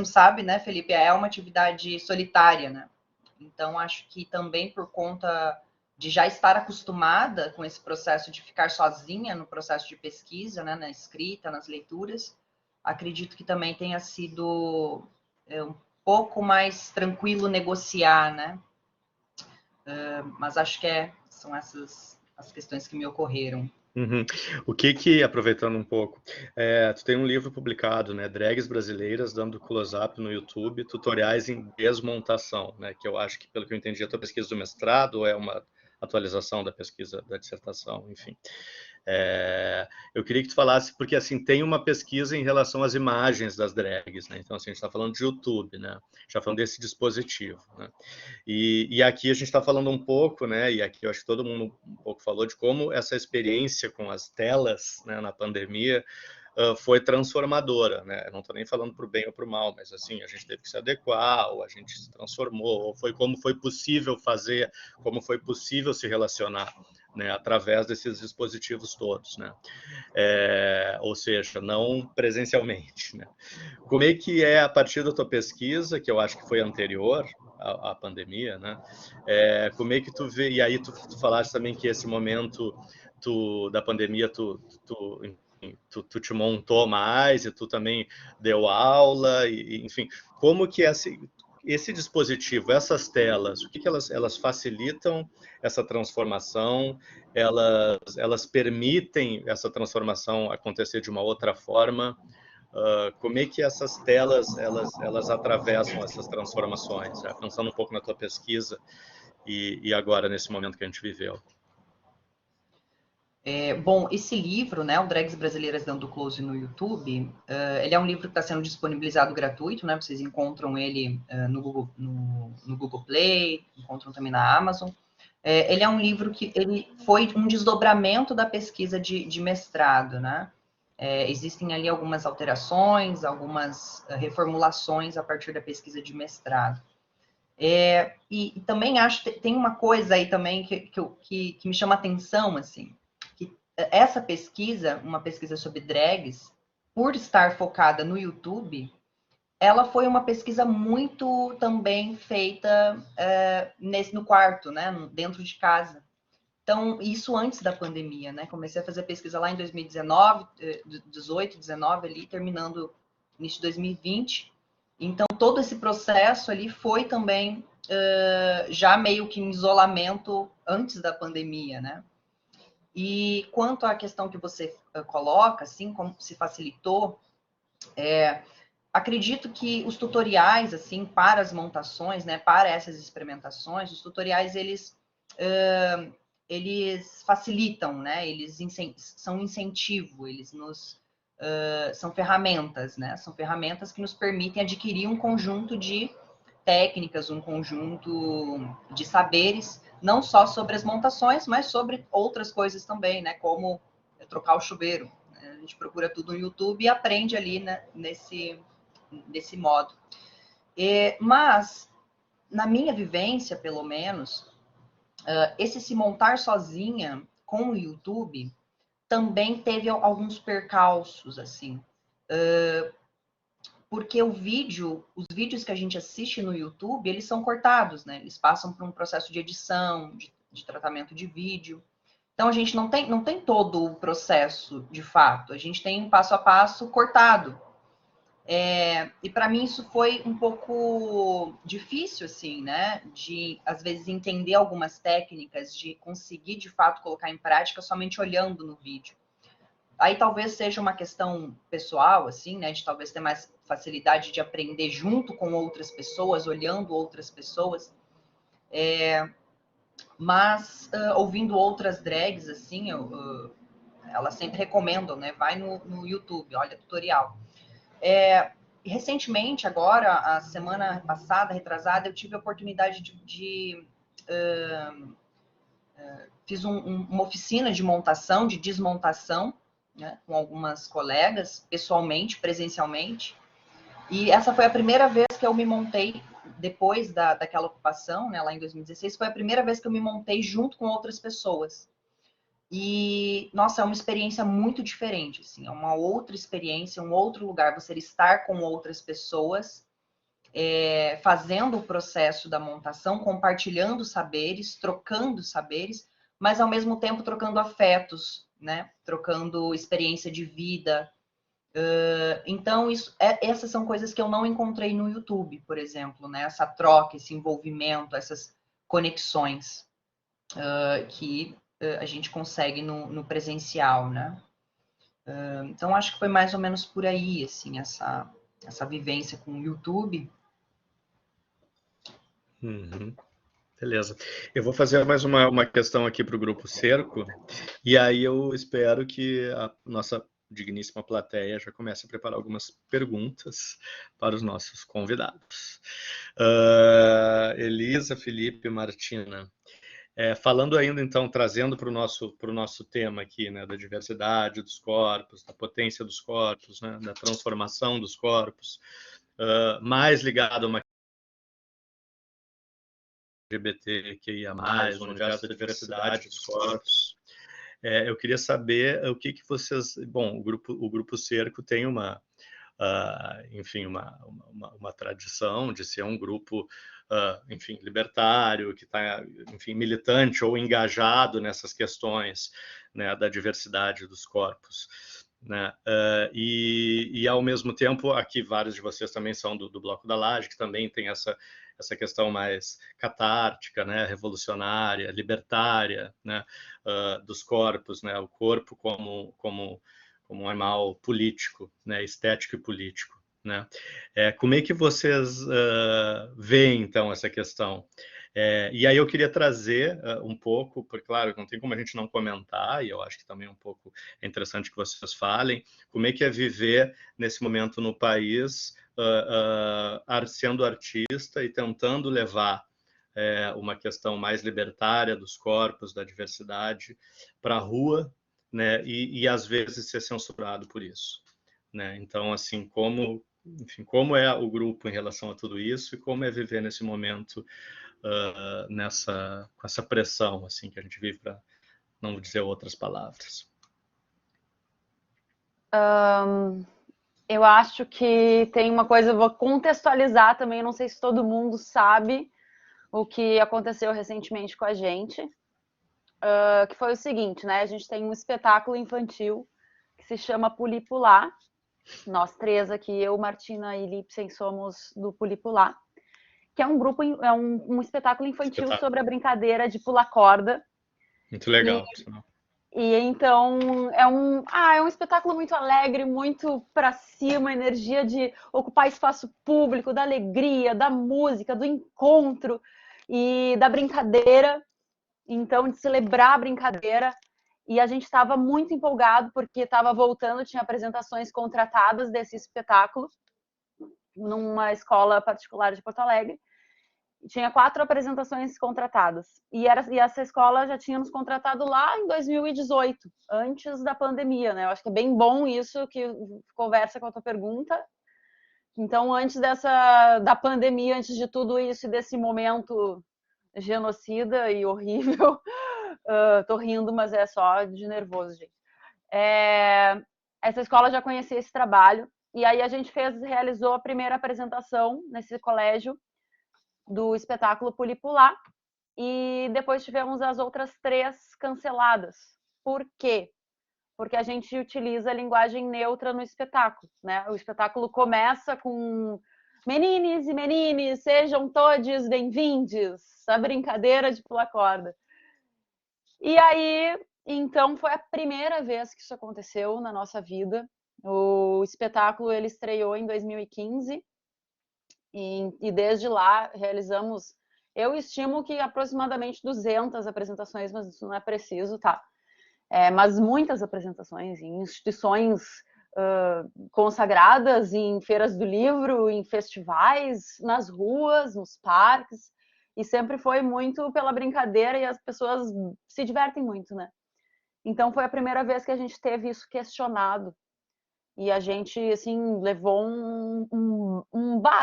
sabe, né, Felipe, é uma atividade solitária, né? Então, acho que também por conta de já estar acostumada com esse processo de ficar sozinha no processo de pesquisa, né, na escrita, nas leituras, acredito que também tenha sido um pouco mais tranquilo negociar, né? Mas acho que são essas as questões que me ocorreram. Uhum. Aproveitando um pouco, tu tem um livro publicado, né, Drags Brasileiras dando close-up no YouTube, tutoriais em desmontação, né, que eu acho que, pelo que eu entendi, a tua pesquisa do mestrado é uma atualização da pesquisa da dissertação, enfim. Eu queria que tu falasse, porque assim, tem uma pesquisa em relação às imagens das drags, né, então assim, a gente está falando de YouTube, né, já falando desse dispositivo, né, e aqui a gente está falando um pouco, né, e aqui eu acho que todo mundo um pouco falou de como essa experiência com as telas, né, na pandemia foi transformadora, né? Não estou nem falando para o bem ou para o mal, mas assim, a gente teve que se adequar, ou a gente se transformou, ou foi como foi possível fazer, como foi possível se relacionar, né, através desses dispositivos todos, né? Ou seja, não presencialmente, né? Como é que a partir da tua pesquisa, que eu acho que foi anterior à pandemia, né? Como é que tu vê, e aí tu falaste também que esse momento da pandemia, tu te montou mais e tu também deu aula, e enfim, como que esse dispositivo, essas telas, o que elas facilitam essa transformação, elas permitem essa transformação acontecer de uma outra forma, como é que essas telas elas atravessam essas transformações, já pensando um pouco na tua pesquisa e agora nesse momento que a gente viveu. Bom, esse livro, né, o Drags Brasileiras Dando Close no YouTube, ele é um livro que está sendo disponibilizado gratuito, né? Vocês encontram ele no Google Play, encontram também na Amazon. Ele é um livro que ele foi um desdobramento da pesquisa de mestrado, né? Existem ali algumas alterações, algumas reformulações a partir da pesquisa de mestrado. E também acho que tem uma coisa aí também que me chama atenção, assim, que essa pesquisa, uma pesquisa sobre drags, por estar focada no YouTube, ela foi uma pesquisa muito também feita no quarto, né, dentro de casa. Então, isso antes da pandemia, né? Comecei a fazer pesquisa lá em 2019, 18, 19 ali, terminando início de 2020. Então, todo esse processo ali foi também já meio que em isolamento antes da pandemia, né? E quanto à questão que você coloca, assim, como se facilitou, acredito que os tutoriais, assim, para as montações, né, para essas experimentações, os tutoriais, eles facilitam, né, eles são incentivo, eles são ferramentas, né, são ferramentas que nos permitem adquirir um conjunto de técnicas, um conjunto de saberes, não só sobre as montações, mas sobre outras coisas também, né, como trocar o chuveiro. Né? A gente procura tudo no YouTube e aprende ali, né, desse modo. Mas, na minha vivência, pelo menos, esse se montar sozinha com o YouTube também teve alguns percalços, assim. Porque os vídeos que a gente assiste no YouTube, eles são cortados, né? Eles passam por um processo de edição, de tratamento de vídeo. Então, a gente não tem todo o processo, de fato. A gente tem um passo a passo cortado. E para mim isso foi um pouco difícil, assim, né? De, às vezes, entender algumas técnicas, de conseguir, de fato, colocar em prática somente olhando no vídeo. Aí talvez seja uma questão pessoal, assim, né? De talvez ter mais facilidade de aprender junto com outras pessoas, olhando outras pessoas. Mas ouvindo outras drags, assim, elas sempre recomendam, né? Vai no YouTube, olha tutorial. Recentemente, agora, a semana passada, retrasada, eu tive a oportunidade fiz uma oficina de montação, de desmontação, né, com algumas colegas, pessoalmente, presencialmente. E essa foi a primeira vez que eu me montei, depois daquela ocupação, né, lá em 2016, foi a primeira vez que eu me montei junto com outras pessoas. E, nossa, é uma experiência muito diferente, assim, é uma outra experiência, um outro lugar, você estar com outras pessoas, fazendo o processo da montação, compartilhando saberes, trocando saberes, mas ao mesmo tempo trocando afetos, né? Trocando experiência de vida. Então, essas são coisas que eu não encontrei no YouTube, por exemplo, né? Essa troca, esse envolvimento, essas conexões que a gente consegue no presencial, né? Então, acho que foi mais ou menos por aí, assim, essa vivência com o YouTube. Uhum. Beleza. Eu vou fazer mais uma questão aqui para o Grupo Cerco, e aí eu espero que a nossa digníssima plateia já comece a preparar algumas perguntas para os nossos convidados. Elisa, Felipe, Martina, falando ainda então, trazendo para o nosso tema aqui, né, da diversidade dos corpos, da potência dos corpos, né, da transformação dos corpos, mais ligado a uma LGBTQIA+, no universo da diversidade dos corpos. Eu queria saber o que vocês... Bom, o Grupo Cerco tem enfim, uma tradição de ser um grupo, enfim, libertário, que está, enfim, militante ou engajado nessas questões, né, da diversidade dos corpos. Né? E ao mesmo tempo, aqui vários de vocês também são do Bloco da Laje, que também tem essa questão mais catártica, né, revolucionária, libertária, né, dos corpos, né, o corpo como um animal político, né, estético e político. Né? Como é que vocês veem, então, essa questão? E aí eu queria trazer um pouco, porque, claro, não tem como a gente não comentar, e eu acho que também é um pouco interessante que vocês falem, como é que é viver nesse momento no país, sendo artista e tentando levar uma questão mais libertária dos corpos, da diversidade, para a rua, né, e às vezes ser censurado por isso. Né? Então, assim, enfim, como é o grupo em relação a tudo isso e como é viver nesse momento com essa pressão assim que a gente vive, para não dizer outras palavras. Eu acho que tem uma coisa, eu vou contextualizar também, não sei se todo mundo sabe o que aconteceu recentemente com a gente, que foi o seguinte, né? A gente tem um espetáculo infantil que se chama Pulipulá. Nós três aqui, eu, Martina e Lipsen, somos do Pulipulá, que é um grupo, é um espetáculo infantil sobre a brincadeira de pular corda. Muito legal. E então é um espetáculo muito alegre, muito para cima, energia de ocupar espaço público, da alegria, da música, do encontro e da brincadeira. Então, de celebrar a brincadeira. E a gente estava muito empolgado porque estava voltando, tinha apresentações contratadas desse espetáculo numa escola particular de Porto Alegre. Tinha 4 apresentações contratadas. E essa escola já tinha nos contratado lá em 2018, antes da pandemia, né? Eu acho que é bem bom isso, que conversa com a tua pergunta. Então, antes da pandemia, antes de tudo isso e desse momento genocida e horrível, tô rindo, mas é só de nervoso, gente. Essa escola já conhecia esse trabalho, e aí a gente realizou a primeira apresentação nesse colégio do espetáculo Pulipulá, e depois tivemos as outras 3 canceladas. Por quê? Porque a gente utiliza a linguagem neutra no espetáculo, né? O espetáculo começa com meninos e menines, sejam todos bem-vindos, a brincadeira de pular corda. E aí, então, foi a primeira vez que isso aconteceu na nossa vida. O espetáculo ele estreou em 2015 e desde lá realizamos, eu estimo que aproximadamente 200 apresentações, mas isso não é preciso, tá? Mas muitas apresentações em instituições consagradas, em feiras do livro, em festivais, nas ruas, nos parques, e sempre foi muito pela brincadeira e as pessoas se divertem muito, né? Então foi a primeira vez que a gente teve isso questionado e a gente, assim, levou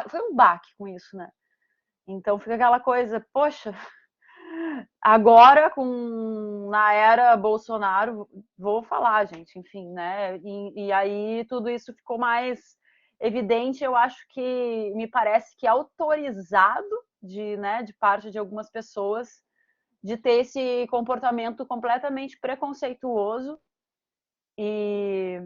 foi um baque com isso, né? Então fica aquela coisa, poxa, agora, na era Bolsonaro, vou falar, gente, enfim, né? E aí tudo isso ficou mais evidente, eu acho que me parece que autorizado de parte de algumas pessoas de ter esse comportamento completamente preconceituoso e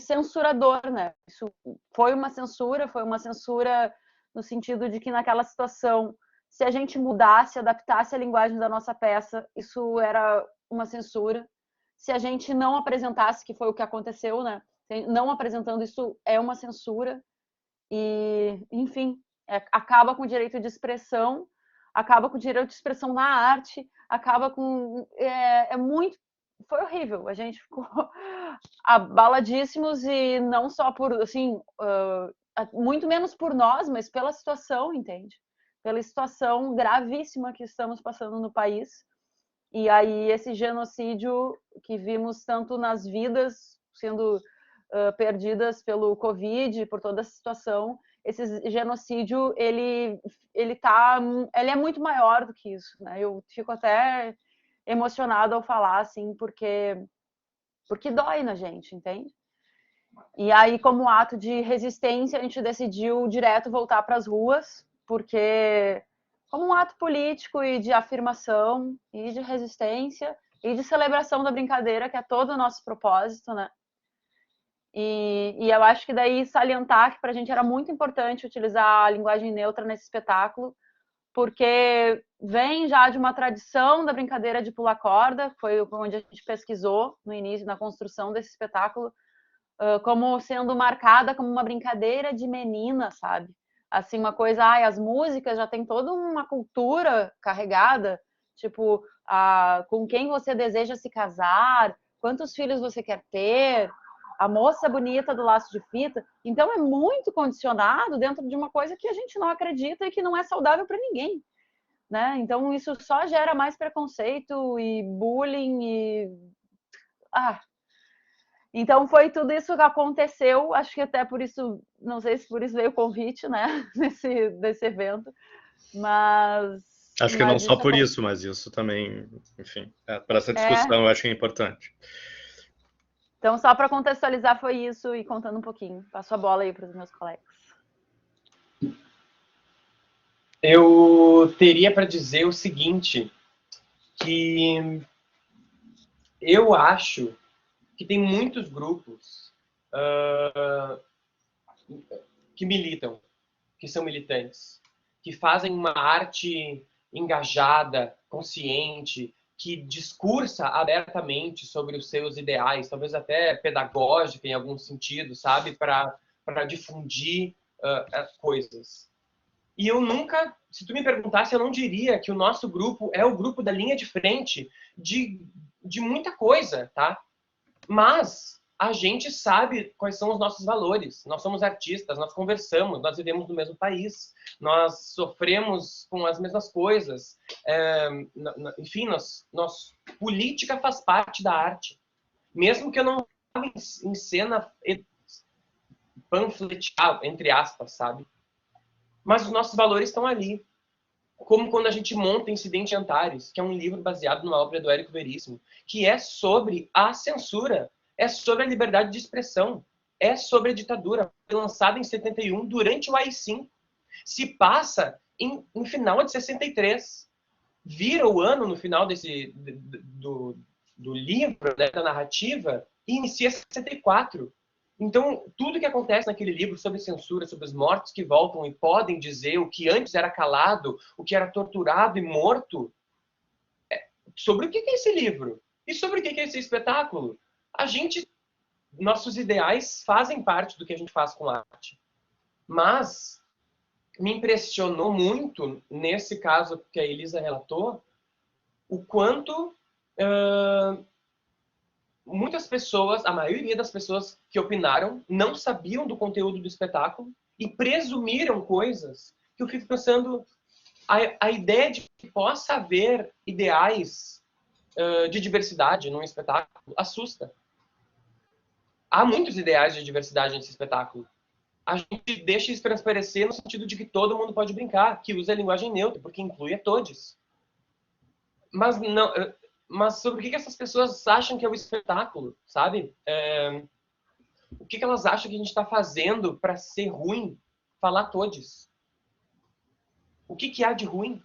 censurador, né? Isso foi uma censura no sentido de que naquela situação, se a gente mudasse, adaptasse a linguagem da nossa peça, isso era uma censura. Se a gente não apresentasse, que foi o que aconteceu, né? Não apresentando, isso é uma censura. E, enfim, acaba com o direito de expressão, acaba com o direito de expressão na arte, acaba com... Foi horrível, a gente ficou abaladíssimos e não só por, assim, muito menos por nós, mas pela situação, entende? Pela situação gravíssima que estamos passando no país. E aí esse genocídio que vimos tanto nas vidas sendo perdidas pelo Covid, por toda a situação, esse genocídio, ele é muito maior do que isso, né? Eu fico até emocionada ao falar, assim, porque dói na gente, entende? E aí, como ato de resistência, a gente decidiu direto voltar para as ruas, porque como um ato político e de afirmação e de resistência e de celebração da brincadeira, que é todo o nosso propósito, né? E eu acho que daí salientar que para a gente era muito importante utilizar a linguagem neutra nesse espetáculo, porque vem já de uma tradição da brincadeira de pular corda, foi onde a gente pesquisou no início, na construção desse espetáculo, como sendo marcada como uma brincadeira de menina, sabe? Assim, uma coisa, as músicas já tem toda uma cultura carregada, tipo, com quem você deseja se casar, quantos filhos você quer ter, a moça bonita do laço de fita. Então é muito condicionado dentro de uma coisa que a gente não acredita e que não é saudável para ninguém, né? Então isso só gera mais preconceito e bullying e então foi tudo isso que aconteceu, acho que até por isso, não sei se por isso veio o convite, né, desse evento, mas... Acho que não só por isso, mas isso também, enfim, para essa discussão eu acho que é importante. Então, só para contextualizar, foi isso e contando um pouquinho. Passo a bola aí para os meus colegas. Eu teria para dizer o seguinte, que eu acho que tem muitos grupos que militam, que são militantes, que fazem uma arte engajada, consciente, que discursa abertamente sobre os seus ideais, talvez até pedagógica em algum sentido, sabe, para difundir coisas. E eu nunca, se tu me perguntasse, eu não diria que o nosso grupo é o grupo da linha de frente de muita coisa, tá? Mas a gente sabe quais são os nossos valores. Nós somos artistas, nós conversamos, nós vivemos no mesmo país, nós sofremos com as mesmas coisas. Enfim, política faz parte da arte. Mesmo que eu não em cena panfletear, entre aspas, sabe? Mas os nossos valores estão ali. Como quando a gente monta Incidente em Antares, que é um livro baseado numa obra do Érico Veríssimo, que é sobre a censura, é sobre a liberdade de expressão, é sobre a ditadura. Foi lançado em 71, durante o AI-5. Se passa em final de 63. vira o ano no final do livro, né, da narrativa, e inicia 64. Então, tudo que acontece naquele livro sobre censura, sobre os mortos que voltam e podem dizer o que antes era calado, o que era torturado e morto, sobre o que é esse livro? E sobre o que é esse espetáculo? Nossos ideais fazem parte do que a gente faz com arte. Mas me impressionou muito, nesse caso que a Elisa relatou, o quanto muitas pessoas, a maioria das pessoas que opinaram, não sabiam do conteúdo do espetáculo e presumiram coisas que eu fico pensando, a ideia de que possa haver ideais de diversidade num espetáculo assusta. Há muitos ideais de diversidade nesse espetáculo. A gente deixa isso transparecer no sentido de que todo mundo pode brincar, que usa a linguagem neutra, porque inclui a todos. Mas sobre o que essas pessoas acham que é o espetáculo, sabe? O que elas acham que a gente está fazendo para ser ruim, falar todos? O que há de ruim?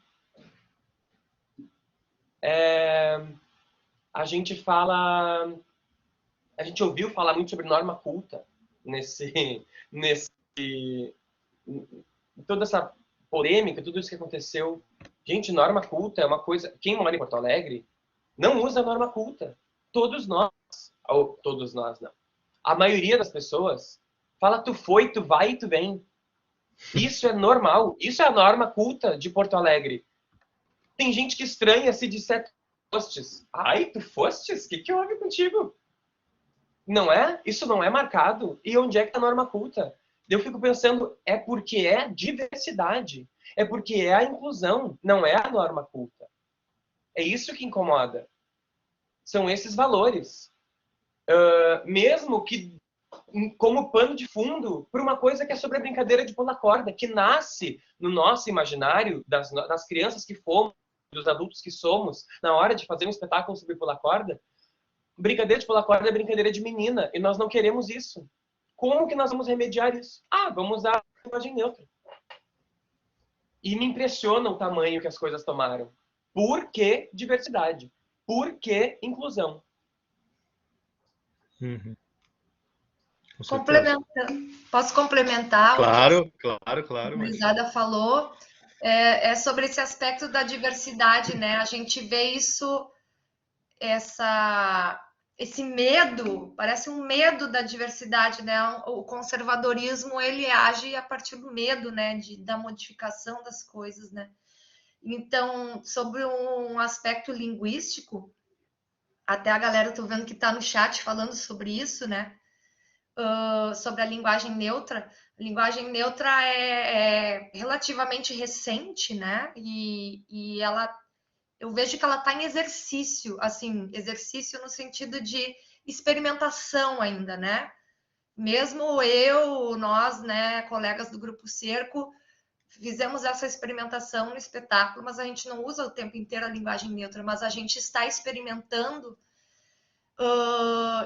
A gente ouviu falar muito sobre norma culta toda essa polêmica, tudo isso que aconteceu. Gente, norma culta é uma coisa... Quem mora em Porto Alegre não usa norma culta. Todos nós não. A maioria das pessoas fala tu foi, tu vai e tu vem. Isso é normal. Isso é a norma culta de Porto Alegre. Tem gente que estranha se disser tu fostes. Ai, tu fostes? O que houve contigo? Não é? Isso não é marcado. E onde é que tá a norma culta? Eu fico pensando, é porque é diversidade. É porque é a inclusão, não é a norma culta. É isso que incomoda. São esses valores. Mesmo que como pano de fundo para uma coisa que é sobre a brincadeira de pular corda, que nasce no nosso imaginário, das crianças que fomos, dos adultos que somos, na hora de fazer um espetáculo sobre pular corda. Brincadeira de pular corda é brincadeira de menina, e nós não queremos isso. Como que nós vamos remediar isso? Vamos usar a linguagem neutra. E me impressiona o tamanho que as coisas tomaram. Por que diversidade? Por que inclusão? Uhum. Posso complementar? Claro. A Luizada falou. É sobre esse aspecto da diversidade, né? A gente vê isso, esse medo, parece um medo da diversidade, né? O conservadorismo, ele age a partir do medo, né? Da modificação das coisas, né? Então, sobre um aspecto linguístico, até a galera, eu tô vendo que está no chat falando sobre isso, né? Sobre a linguagem neutra. A linguagem neutra é relativamente recente, né? E eu vejo que ela está em exercício, assim, exercício no sentido de experimentação ainda, né? Mesmo nós, né, colegas do Grupo Cerco, fizemos essa experimentação no espetáculo, mas a gente não usa o tempo inteiro a linguagem neutra, mas a gente está experimentando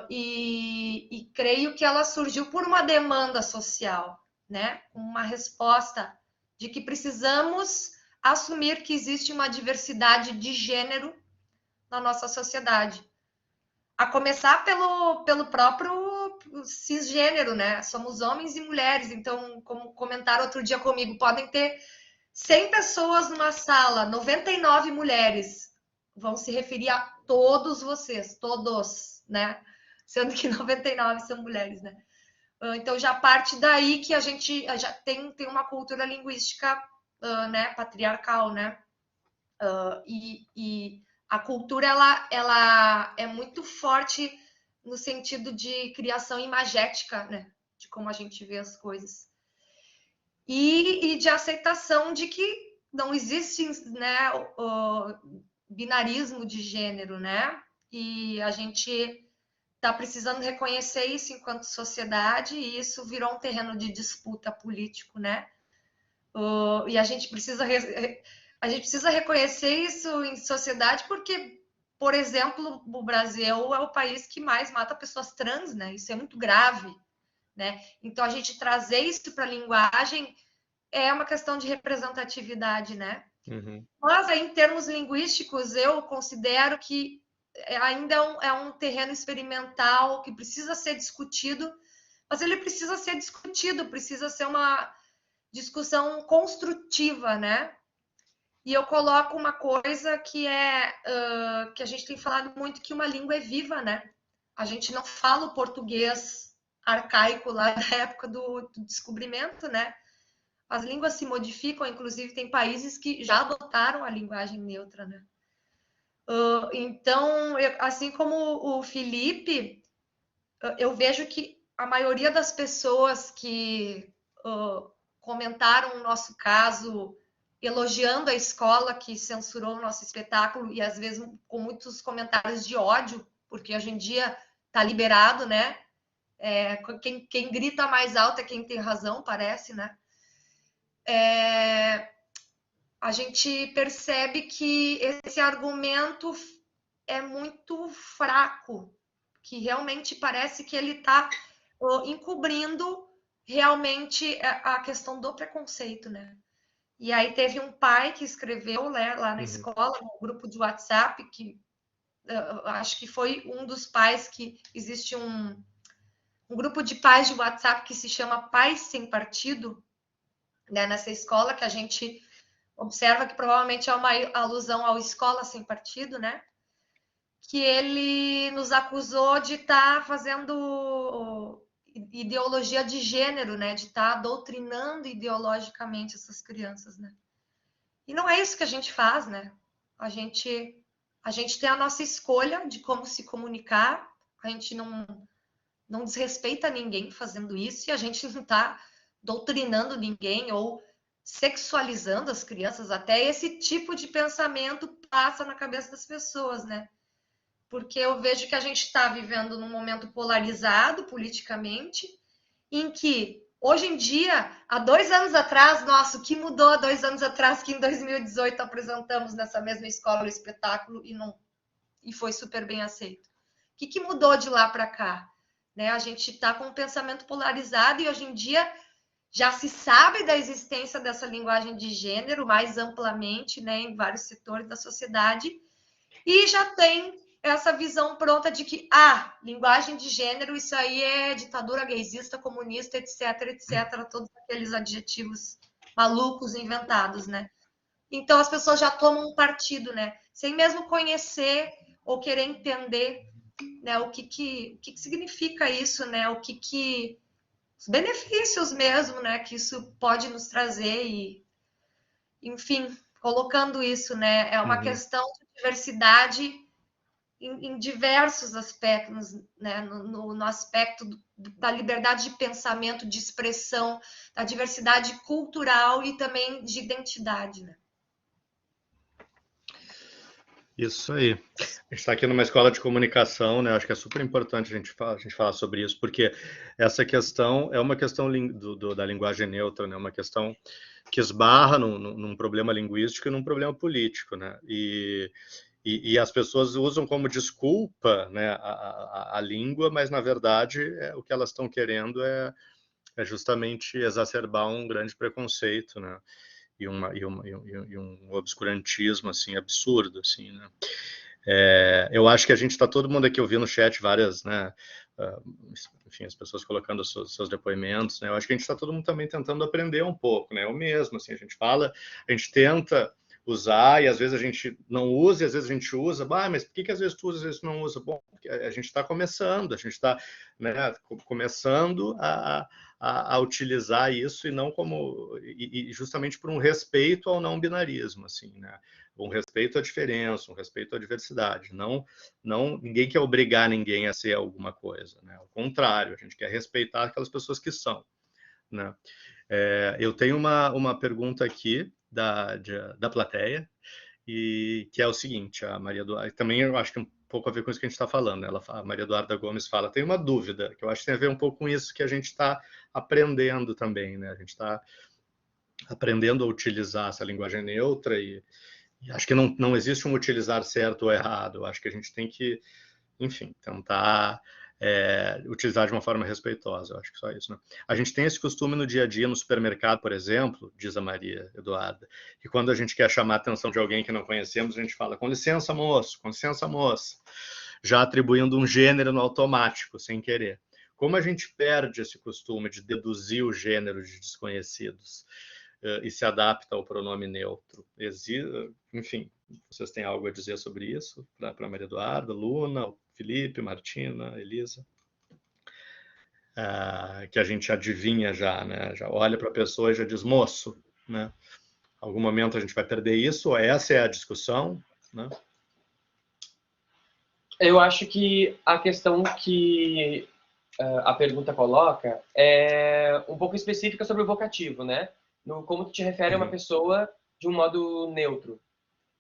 e creio que ela surgiu por uma demanda social, né? Uma resposta de que precisamos assumir que existe uma diversidade de gênero na nossa sociedade. A começar pelo próprio cisgênero, né? Somos homens e mulheres, então, como comentaram outro dia comigo, podem ter 100 pessoas numa sala, 99 mulheres. Vão se referir a todos vocês, todos, né? Sendo que 99 são mulheres, né? Então, já parte daí que a gente já tem uma cultura linguística, né, patriarcal, né? E a cultura, ela é muito forte no sentido de criação imagética, né? De como a gente vê as coisas. E de aceitação de que não existe, né, o binarismo de gênero, né? E a gente está precisando reconhecer isso enquanto sociedade, e isso virou um terreno de disputa político, né? E a gente precisa reconhecer isso em sociedade porque, por exemplo, o Brasil é o país que mais mata pessoas trans, né? Isso é muito grave, né? Então, a gente trazer isso para a linguagem é uma questão de representatividade, né? Mas aí, em termos linguísticos, eu considero que ainda é um terreno experimental que precisa ser discutido, mas ele precisa ser discutido, precisa ser uma discussão construtiva, né? E eu coloco uma coisa que que a gente tem falado muito, que uma língua é viva, né? A gente não fala o português arcaico lá da época do descobrimento, né? As línguas se modificam, inclusive tem países que já adotaram a linguagem neutra, né? Então, assim como o Felipe, eu vejo que a maioria das pessoas que comentaram o nosso caso, elogiando a escola que censurou o nosso espetáculo, e às vezes com muitos comentários de ódio, porque hoje em dia está liberado, né? Quem grita mais alto é quem tem razão, parece, né? A gente percebe que esse argumento é muito fraco, que realmente parece que ele está encobrindo realmente a questão do preconceito, né? E aí teve um pai que escreveu, né, lá na escola, no grupo de WhatsApp, que acho que foi um dos pais que existe um grupo de pais de WhatsApp que se chama Pais Sem Partido, né, nessa escola, que a gente observa que provavelmente é uma alusão ao Escola Sem Partido, né? Que ele nos acusou de estar fazendo ideologia de gênero, né? De estar doutrinando ideologicamente essas crianças, né? E não é isso que a gente faz, né? A gente tem a nossa escolha de como se comunicar, a gente não desrespeita ninguém fazendo isso, e a gente não está doutrinando ninguém ou sexualizando as crianças. Até esse tipo de pensamento passa na cabeça das pessoas, né? Porque eu vejo que a gente está vivendo num momento polarizado politicamente, em que hoje em dia, há 2 anos atrás, nossa, o que mudou há 2 anos atrás, que em 2018 apresentamos nessa mesma escola o espetáculo e foi super bem aceito. O que mudou de lá para cá? Né? A gente está com um pensamento polarizado e hoje em dia já se sabe da existência dessa linguagem de gênero mais amplamente, né, em vários setores da sociedade, e já tem essa visão pronta de que, linguagem de gênero, isso aí é ditadura gaysista, comunista, etc, etc, todos aqueles adjetivos malucos inventados, né? Então as pessoas já tomam um partido, né? Sem mesmo conhecer ou querer entender, né, o que significa isso, né? Os benefícios mesmo, né, que isso pode nos trazer e, enfim, colocando isso, né, é uma questão de diversidade em diversos aspectos, né, no aspecto da liberdade de pensamento, de expressão, da diversidade cultural e também de identidade, né? Isso aí. A gente está aqui numa escola de comunicação, né? Acho que é super importante a gente falar sobre isso, porque essa questão é uma questão da linguagem neutra, né? Uma questão que esbarra num problema linguístico e num problema político, né? E as pessoas usam como desculpa, né, a língua, mas na verdade o que elas estão querendo é justamente exacerbar um grande preconceito, né? E um obscurantismo assim absurdo, assim, né? Eu acho que a gente está todo mundo aqui ouvindo no chat várias, né? Enfim, as pessoas colocando seus depoimentos, né? Eu acho que a gente está todo mundo também tentando aprender um pouco, né? O mesmo, assim, a gente fala, a gente tenta usar e às vezes a gente não usa e às vezes a gente usa. Mas por que às vezes tu usa e às vezes tu não usa? Bom, porque a gente está começando, a gente está, né, começando a utilizar isso e não como e justamente por um respeito ao não binarismo, assim, né? Um respeito à diferença, um respeito à diversidade. Ninguém quer obrigar ninguém a ser alguma coisa, né? Ao contrário, a gente quer respeitar aquelas pessoas que são, né? Eu tenho uma pergunta aqui da plateia, e que é o seguinte: a Maria Eduarda, também eu acho que um pouco a ver com isso que a gente está falando, né? A Maria Eduarda Gomes fala, tem uma dúvida, que eu acho que tem a ver um pouco com isso que a gente está aprendendo também, né? A gente está aprendendo a utilizar essa linguagem neutra e acho que não existe um utilizar certo ou errado, eu acho que a gente tem que, enfim, tentar utilizar de uma forma respeitosa, eu acho que só isso, né? A gente tem esse costume no dia a dia, no supermercado, por exemplo, diz a Maria Eduarda, que quando a gente quer chamar a atenção de alguém que não conhecemos, a gente fala, com licença, moço, com licença, moça, já atribuindo um gênero no automático, sem querer. Como a gente perde esse costume de deduzir o gênero de desconhecidos e se adapta ao pronome neutro? Enfim, vocês têm algo a dizer sobre isso? Para Maria Eduarda, Luna, Felipe, Martina, Elisa? Que a gente adivinha já, né? Já olha para a pessoa e já diz, moço, né? Algum momento a gente vai perder isso? Ou essa é a discussão, né? Eu acho que a questão que a pergunta coloca é um pouco específica sobre o vocativo, né? Como tu te refere a uma pessoa de um modo neutro.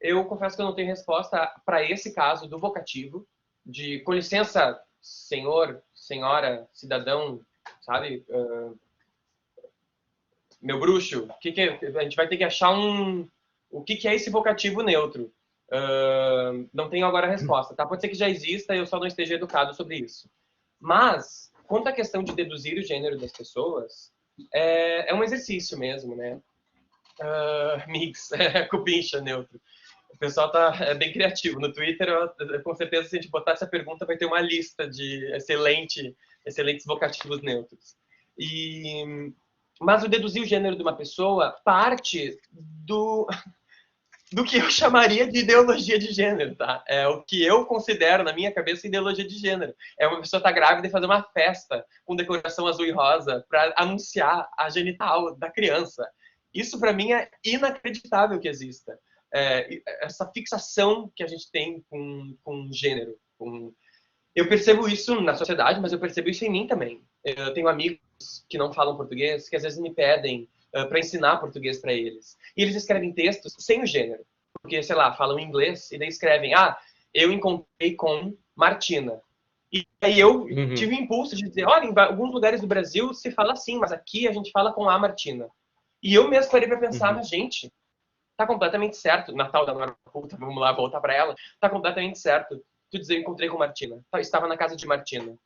Eu confesso que eu não tenho resposta para esse caso do vocativo, de com licença, senhor, senhora, cidadão, sabe? Meu bruxo, a gente vai ter que achar o que é esse vocativo neutro. Não tenho agora a resposta, tá? Pode ser que já exista e eu só não esteja educado sobre isso. Mas, quanto à questão de deduzir o gênero das pessoas, é um exercício mesmo, né? Mix, cupincha, neutro. O pessoal tá bem criativo. No Twitter, com certeza, se a gente botar essa pergunta, vai ter uma lista de excelentes vocativos neutros. Mas o deduzir o gênero de uma pessoa parte do que eu chamaria de ideologia de gênero, tá? É o que eu considero, na minha cabeça, ideologia de gênero. É uma pessoa estar grávida e fazer uma festa com decoração azul e rosa para anunciar a genital da criança. Isso, para mim, é inacreditável que exista. Essa fixação que a gente tem com gênero. Eu percebo isso na sociedade, mas eu percebo isso em mim também. Eu tenho amigos que não falam português, que às vezes me pedem para ensinar português para eles. E eles escrevem textos sem o gênero. Porque, sei lá, falam inglês e daí escrevem, eu encontrei com Martina. E aí eu tive o impulso de dizer, olha, em alguns lugares do Brasil se fala assim, mas aqui a gente fala com a Martina. E eu mesmo parei para pensar, mas gente, tá completamente certo. Natal da Nora Puta, vamos lá, voltar para ela. Tá completamente certo. Tu dizer, eu encontrei com Martina. Estava na casa de Martina.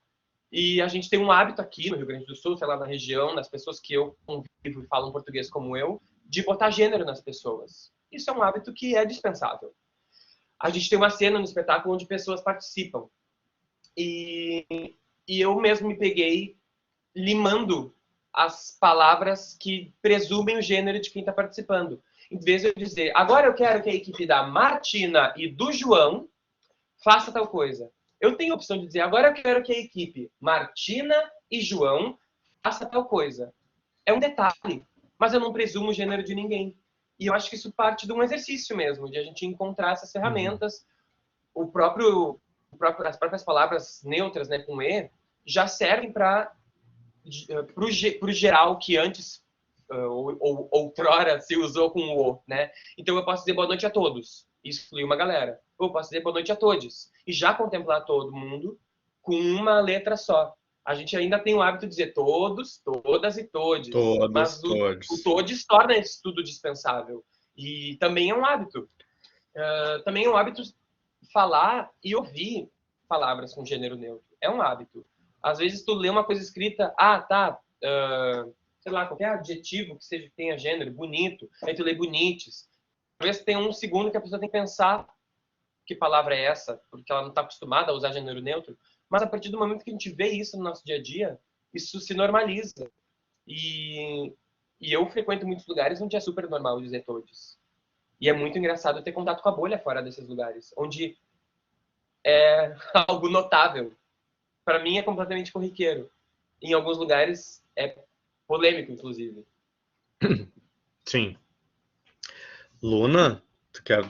E a gente tem um hábito aqui no Rio Grande do Sul, sei lá, na região, nas pessoas que eu convivo e falam português como eu, de botar gênero nas pessoas. Isso é um hábito que é dispensável. A gente tem uma cena no espetáculo onde pessoas participam. E eu mesmo me peguei limando as palavras que presumem o gênero de quem está participando. Em vez de eu dizer, agora eu quero que a equipe da Martina e do João faça tal coisa. Eu tenho a opção de dizer, agora eu quero que a equipe Martina e João faça tal coisa. É um detalhe, mas eu não presumo o gênero de ninguém. E eu acho que isso parte de um exercício mesmo, de a gente encontrar essas ferramentas. As próprias palavras neutras, né, com E, já servem para o geral que antes, ou outrora, se usou com o O, né? Então eu posso dizer boa noite a todos. Isso exclui uma galera. Ou eu posso dizer boa noite a todos. E já contemplar todo mundo com uma letra só. A gente ainda tem o hábito de dizer todos, todas e todes. Mas o todes torna isso tudo dispensável. E também é um hábito. Também é um hábito falar e ouvir palavras com gênero neutro. É um hábito. Às vezes tu lê uma coisa escrita, sei lá, qualquer adjetivo que tenha gênero, bonito, aí tu lê bonites. Talvez tenha um segundo que a pessoa tem que pensar que palavra é essa, porque ela não está acostumada a usar gênero neutro. Mas a partir do momento que a gente vê isso no nosso dia a dia, isso se normaliza. E eu frequento muitos lugares onde é super normal dizer todos. E é muito engraçado ter contato com a bolha fora desses lugares, onde é algo notável. Para mim é completamente corriqueiro. Em alguns lugares é polêmico, inclusive. Sim. Luna, tu quer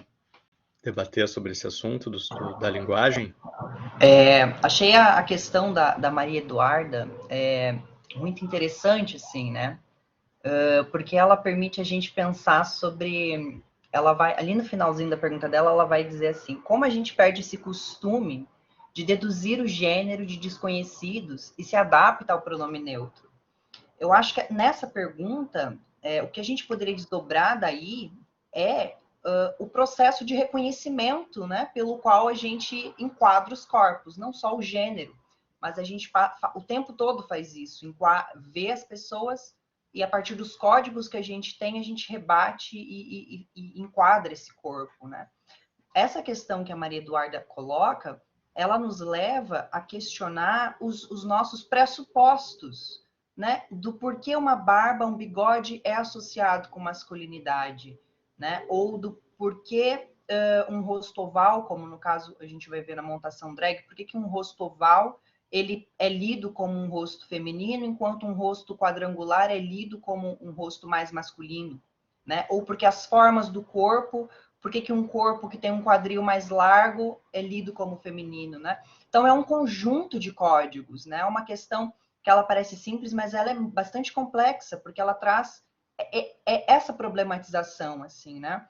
debater sobre esse assunto da linguagem? Achei a questão da Maria Eduarda muito interessante, assim, né? Porque ela permite a gente pensar sobre... Ela vai, ali no finalzinho da pergunta dela, ela vai dizer assim, como a gente perde esse costume de deduzir o gênero de desconhecidos e se adapta ao pronome neutro. Eu acho que nessa pergunta, o que a gente poderia desdobrar daí é o processo de reconhecimento, né, pelo qual a gente enquadra os corpos, não só o gênero. mas a gente o tempo todo faz isso, vê as pessoas e a partir dos códigos que a gente tem, a gente rebate e enquadra esse corpo, né? Essa questão que a Maria Eduarda coloca, ela nos leva a questionar os nossos pressupostos, né? Do porquê uma barba, um bigode é associado com masculinidade, né? Ou do porquê um rosto oval, como no caso a gente vai ver na montação drag, por que um rosto oval ele é lido como um rosto feminino, enquanto um rosto quadrangular é lido como um rosto mais masculino, né? Ou porque as formas do corpo, por que um corpo que tem um quadril mais largo é lido como feminino, né? Então é um conjunto de códigos, né? É uma questão que ela parece simples, mas ela é bastante complexa, porque ela traz essa problematização, assim, né?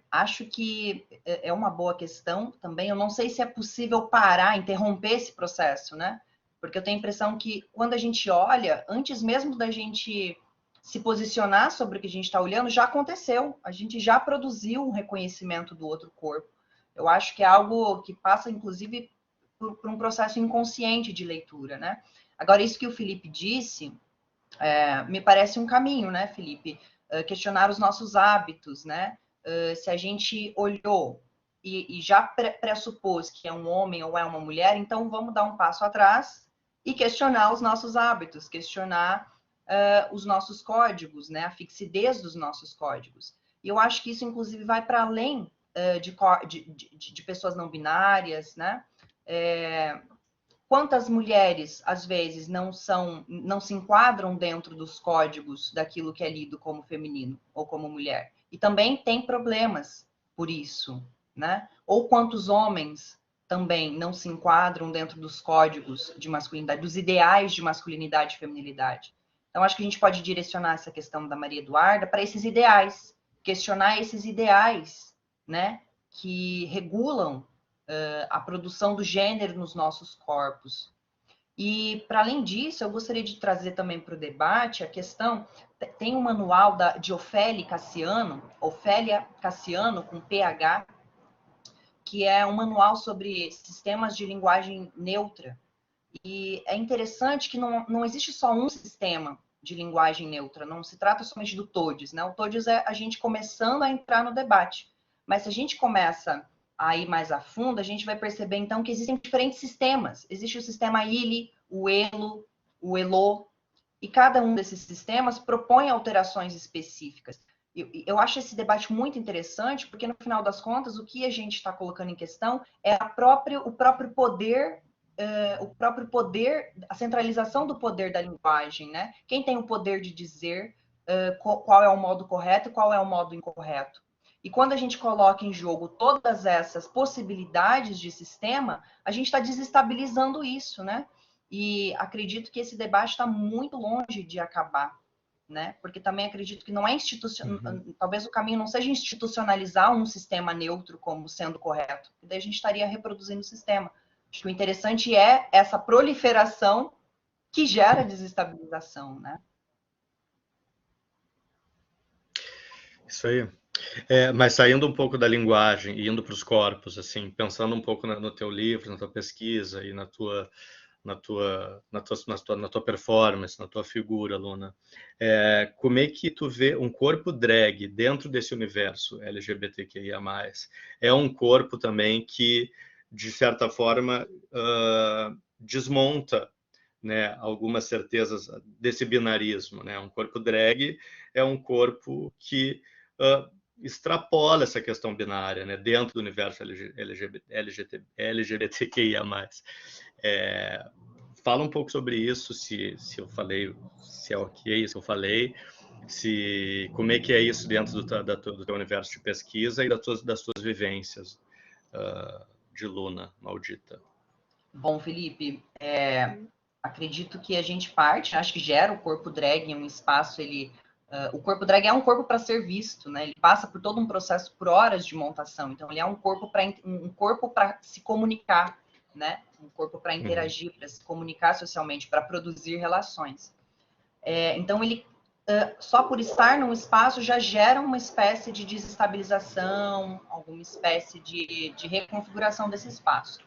Acho que é uma boa questão também. Eu não sei se é possível parar, interromper esse processo, né? Porque eu tenho a impressão que quando a gente olha, antes mesmo da gente se posicionar sobre o que a gente está olhando, já aconteceu. A gente já produziu um reconhecimento do outro corpo. Eu acho que é algo que passa, inclusive, por um processo inconsciente de leitura, né? Agora, isso que o Felipe disse, me parece um caminho, né, Felipe? Questionar os nossos hábitos, né? Se a gente olhou e já pressupôs que é um homem ou é uma mulher, então vamos dar um passo atrás e questionar os nossos hábitos, questionar os nossos códigos, né? A fixidez dos nossos códigos. E eu acho que isso, inclusive, vai para além de pessoas não binárias, né? Quantas mulheres, às vezes, não se enquadram dentro dos códigos daquilo que é lido como feminino ou como mulher? E também tem problemas por isso, né? Ou quantos homens também não se enquadram dentro dos códigos de masculinidade, dos ideais de masculinidade e feminilidade. Então, acho que a gente pode direcionar essa questão da Maria Eduarda para esses ideais, questionar esses ideais, né? Que regulam a produção do gênero nos nossos corpos. E, para além disso, eu gostaria de trazer também para o debate a questão, tem um manual de Ofélia Cassiano, com PH, que é um manual sobre sistemas de linguagem neutra. E é interessante que não existe só um sistema de linguagem neutra, não se trata somente do TODES, né? O TODES é a gente começando a entrar no debate. Mas se a gente começa a ir mais a fundo, a gente vai perceber, então, que existem diferentes sistemas. Existe o sistema ILI, o ELO, o ELO, e cada um desses sistemas propõe alterações específicas. Eu acho esse debate muito interessante, porque, no final das contas, o que a gente está colocando em questão é o próprio poder, a centralização do poder da linguagem, né? Quem tem o poder de dizer qual é o modo correto e qual é o modo incorreto. E quando a gente coloca em jogo todas essas possibilidades de sistema, a gente está desestabilizando isso, né? E acredito que esse debate está muito longe de acabar, né? Porque também acredito que não é talvez o caminho não seja institucionalizar um sistema neutro como sendo correto, porque daí a gente estaria reproduzindo o sistema. Acho que o interessante é essa proliferação que gera desestabilização, né? Isso aí. Mas saindo um pouco da linguagem e indo para os corpos, assim, pensando um pouco no teu livro, na tua pesquisa e na tua performance, na tua figura, Luna, como é que tu vê um corpo drag dentro desse universo LGBTQIA+? É um corpo também que, de certa forma, desmonta, né, algumas certezas desse binarismo, né? Um corpo drag é um corpo que extrapola essa questão binária, né, dentro do universo LGBTQIA+. Fala um pouco sobre isso, se eu falei, se é ok, se eu falei, como é que é isso dentro do teu universo de pesquisa e das tuas vivências de Luna maldita. Bom, Felipe, acredito que a gente acho que gera o corpo drag em um espaço, o corpo drag é um corpo para ser visto, né? Ele passa por todo um processo, por horas de montação. Então, ele é um corpo para se comunicar, né? Um corpo para interagir, para se comunicar socialmente, para produzir relações. Então, ele só por estar num espaço já gera uma espécie de desestabilização, alguma espécie de reconfiguração desse espaço.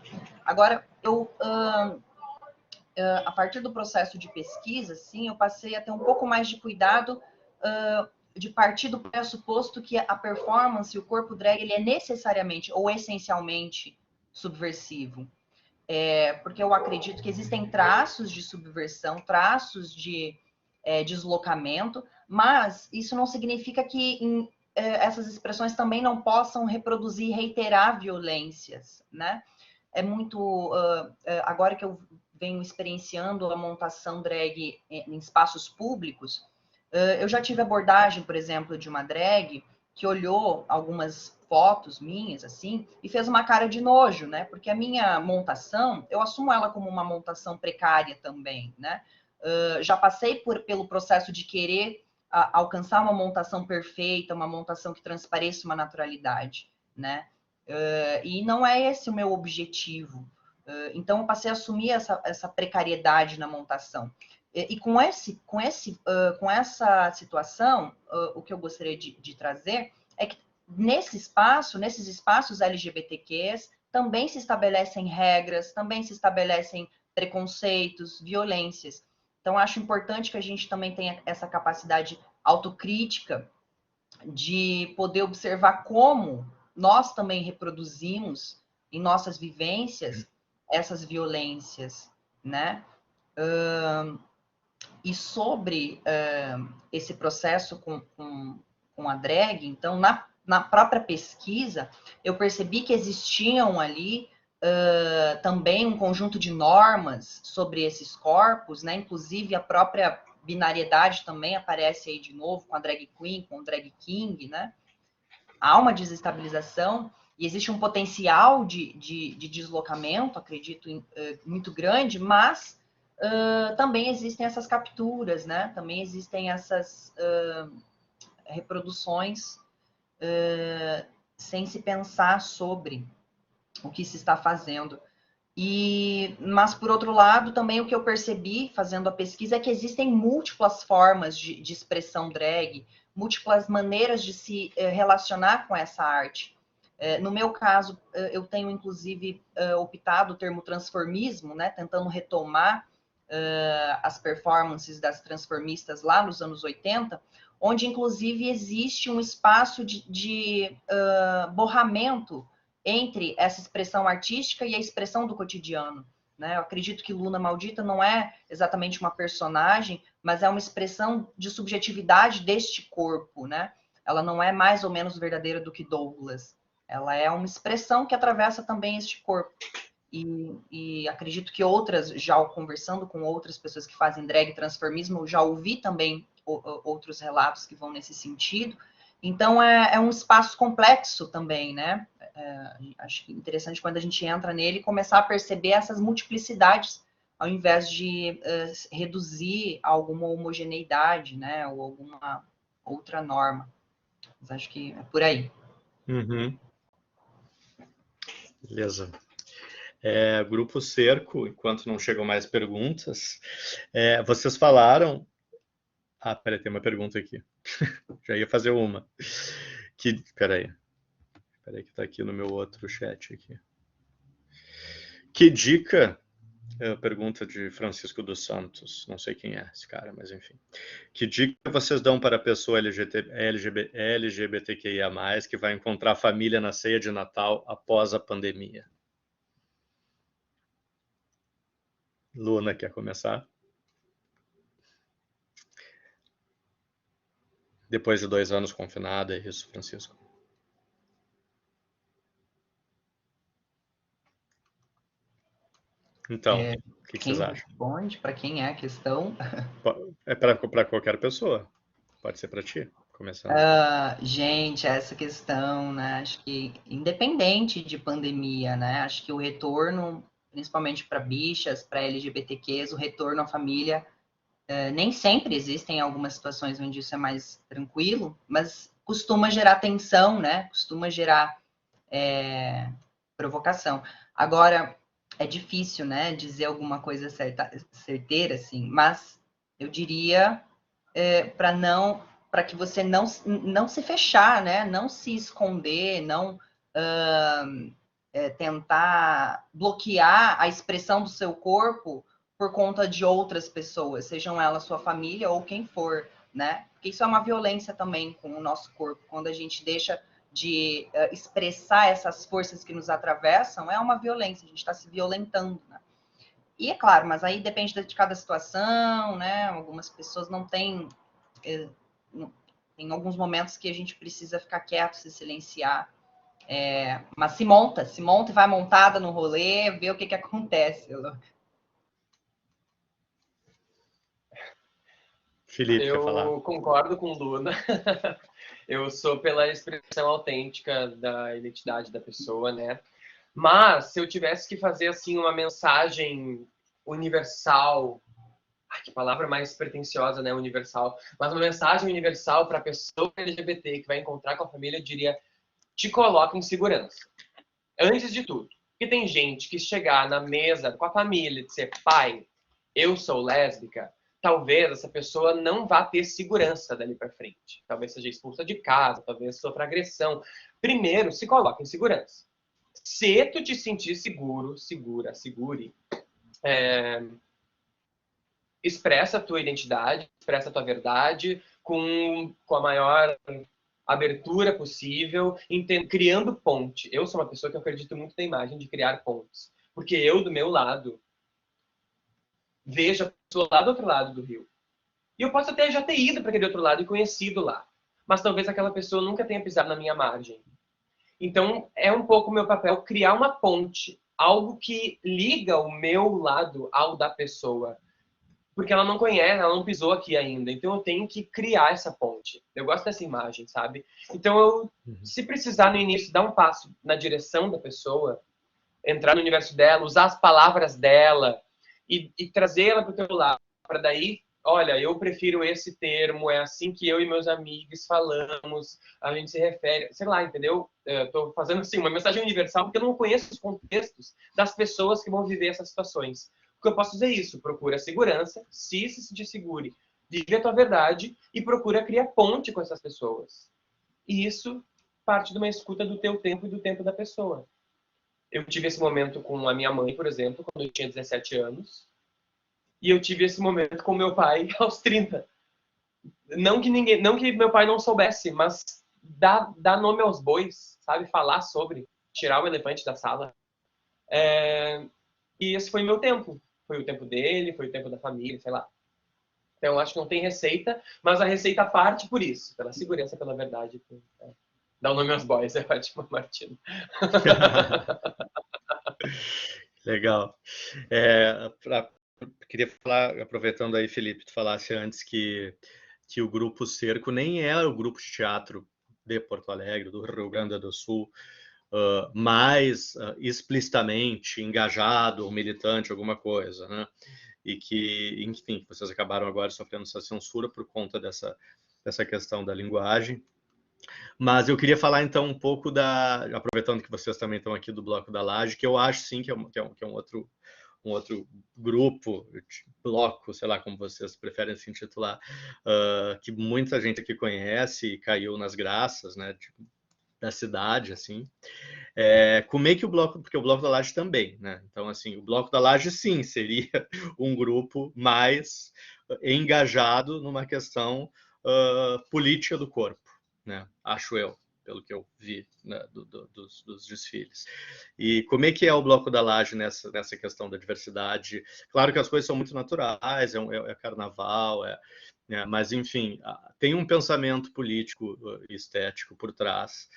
Agora, eu a partir do processo de pesquisa, assim, eu passei a ter um pouco mais de cuidado de partir do pressuposto que a performance, o corpo drag, ele é necessariamente ou essencialmente subversivo. Porque eu acredito que existem traços de subversão, traços de deslocamento, mas isso não significa que essas expressões também não possam reproduzir e reiterar violências, né? É muito... agora que eu venho experienciando a montação drag em espaços públicos, eu já tive abordagem, por exemplo, de uma drag que olhou algumas fotos minhas, assim, e fez uma cara de nojo, né? Porque a minha montação, eu assumo ela como uma montação precária também, né? Já passei pelo processo de querer alcançar uma montação perfeita, uma montação que transpareça uma naturalidade, né? E não é esse o meu objetivo. Então, eu passei a assumir essa precariedade na montação. E com essa situação, o que eu gostaria de trazer é que nesses espaços LGBTQs, também se estabelecem regras, também se estabelecem preconceitos, violências. Então, acho importante que a gente também tenha essa capacidade autocrítica de poder observar como nós também reproduzimos em nossas vivências essas violências, né? E sobre esse processo com a drag, então, na própria pesquisa, eu percebi que existiam ali também um conjunto de normas sobre esses corpos, né? Inclusive a própria binariedade também aparece aí de novo com a drag queen, com o drag king, né? Há uma desestabilização e existe um potencial de deslocamento, acredito, muito grande, mas também existem essas capturas, né? Também existem essas reproduções sem se pensar sobre o que se está fazendo. Mas, por outro lado, também o que eu percebi fazendo a pesquisa é que existem múltiplas formas de expressão drag, múltiplas maneiras de se relacionar com essa arte. No meu caso, eu tenho, inclusive, optado o termo transformismo, né, tentando retomar as performances das transformistas lá nos anos 80, onde, inclusive, existe um espaço de borramento entre essa expressão artística e a expressão do cotidiano, né? Eu acredito que Luna Maldita não é exatamente uma personagem, mas é uma expressão de subjetividade deste corpo, né? Ela não é mais ou menos verdadeira do que Douglas. Ela é uma expressão que atravessa também este corpo. E acredito que já conversando com outras pessoas que fazem drag transformismo, já ouvi também outros relatos que vão nesse sentido. Então, é um espaço complexo também, né? Acho interessante quando a gente entra nele começar a perceber essas multiplicidades, ao invés de reduzir a alguma homogeneidade, né? Ou alguma outra norma. Mas acho que é por aí. Uhum. Beleza. Grupo Cerco, enquanto não chegam mais perguntas, vocês falaram... peraí, tem uma pergunta aqui. Já ia fazer uma. Peraí que tá aqui no meu outro chat aqui. Que dica... pergunta de Francisco dos Santos, não sei quem é esse cara, mas enfim. Que dica vocês dão para a pessoa LGBTQIA+, que vai encontrar a família na ceia de Natal após a pandemia? Luna, quer começar? Depois de 2 anos confinada, é isso, Francisco? Então, o que vocês acham? Responde, para quem é a questão? É para qualquer pessoa. Pode ser para ti, começando. Gente, essa questão, né? Acho que independente de pandemia, né? Acho que o retorno, principalmente para bichas, para LGBTQs, o retorno à família, nem sempre existem algumas situações onde isso é mais tranquilo, mas costuma gerar tensão, né? Costuma gerar provocação. Agora, é difícil, né? Dizer alguma coisa certeira, assim, mas eu diria para que você não se fechar, né? Não se esconder, não tentar bloquear a expressão do seu corpo por conta de outras pessoas, sejam elas sua família ou quem for, né? Porque isso é uma violência também com o nosso corpo, quando a gente deixa de expressar essas forças que nos atravessam, é uma violência, a gente está se violentando, né? E é claro, mas aí depende de cada situação, né? Algumas pessoas não têm... Tem alguns momentos que a gente precisa ficar quieto, se silenciar. Mas se monta e vai montada no rolê, vê o que acontece. Felipe, quer falar? Eu concordo com o Luna. Eu sou pela expressão autêntica da identidade da pessoa, né? Mas se eu tivesse que fazer assim uma mensagem universal, ai, que palavra mais pretensiosa, né? Universal. Mas uma mensagem universal para a pessoa LGBT que vai encontrar com a família, eu diria: te coloca em segurança. Antes de tudo. Porque tem gente que chegar na mesa com a família e dizer: pai, eu sou lésbica, talvez essa pessoa não vá ter segurança dali para frente. Talvez seja expulsa de casa, talvez sofra agressão. Primeiro, se coloque em segurança. Se tu te sentir seguro, segure, expressa a tua identidade, expressa a tua verdade com a maior abertura possível, criando ponte. Eu sou uma pessoa que eu acredito muito na imagem de criar pontes. Porque eu, do meu lado, vejo a pessoa lá do outro lado do rio. E eu posso até já ter ido para aquele outro lado e conhecido lá. Mas talvez aquela pessoa nunca tenha pisado na minha margem. Então, é um pouco o meu papel criar uma ponte. Algo que liga o meu lado ao da pessoa. Porque ela não conhece, ela não pisou aqui ainda. Então, eu tenho que criar essa ponte. Eu gosto dessa imagem, sabe? Então, eu, se precisar no início dar um passo na direção da pessoa, entrar no universo dela, usar as palavras dela e trazê-la para o teu lado. Para daí, olha, eu prefiro esse termo, é assim que eu e meus amigos falamos, a gente se refere, sei lá, entendeu? Estou fazendo assim uma mensagem universal porque eu não conheço os contextos das pessoas que vão viver essas situações. O que eu posso dizer é isso: procura segurança, se sentir seguro, vive a tua verdade e procura criar ponte com essas pessoas. E isso parte de uma escuta do teu tempo e do tempo da pessoa. Eu tive esse momento com a minha mãe, por exemplo, quando eu tinha 17 anos. E eu tive esse momento com meu pai aos 30. Não que meu pai não soubesse, mas dar nome aos bois, sabe? Falar sobre, tirar o elefante da sala. E esse foi meu tempo. Foi o tempo dele, foi o tempo da família, sei lá. Então, acho que não tem receita, mas a receita parte por isso, pela segurança, pela verdade. Dar o nome aos bois é ótimo, Martino. Legal. Queria falar, aproveitando aí, Felipe, tu falasse antes que o Grupo Cerco nem é o grupo de teatro de Porto Alegre, do Rio Grande do Sul, mais explicitamente engajado ou militante, alguma coisa, né? E que, enfim, vocês acabaram agora sofrendo essa censura por conta dessa questão da linguagem. Mas eu queria falar então um pouco aproveitando que vocês também estão aqui do Bloco da Laje, que eu acho sim que é um outro grupo, bloco, sei lá como vocês preferem se intitular, que muita gente aqui conhece e caiu nas graças, né, da cidade, assim. Como é que porque o Bloco da Laje também, né? Então, assim, o Bloco da Laje, sim, seria um grupo mais engajado numa questão política do corpo, né? Acho eu, pelo que eu vi, né, dos desfiles. E como é que é o Bloco da Laje nessa questão da diversidade? Claro que as coisas são muito naturais, é carnaval, mas, enfim, tem um pensamento político e estético por trás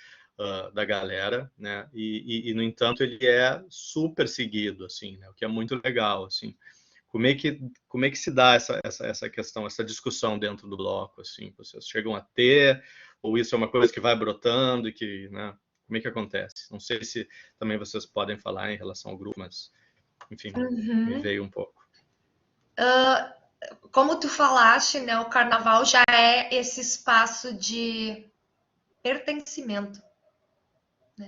da galera, né? E, no entanto, ele é super seguido, assim, né? O que é muito legal, assim. Como é que se dá essa questão, essa discussão dentro do bloco, assim? Vocês chegam a ter, ou isso é uma coisa que vai brotando e que, né? Como é que acontece? Não sei se também vocês podem falar em relação ao grupo, mas, enfim, me veio um pouco. Como tu falaste, né? O carnaval já é esse espaço de pertencimento.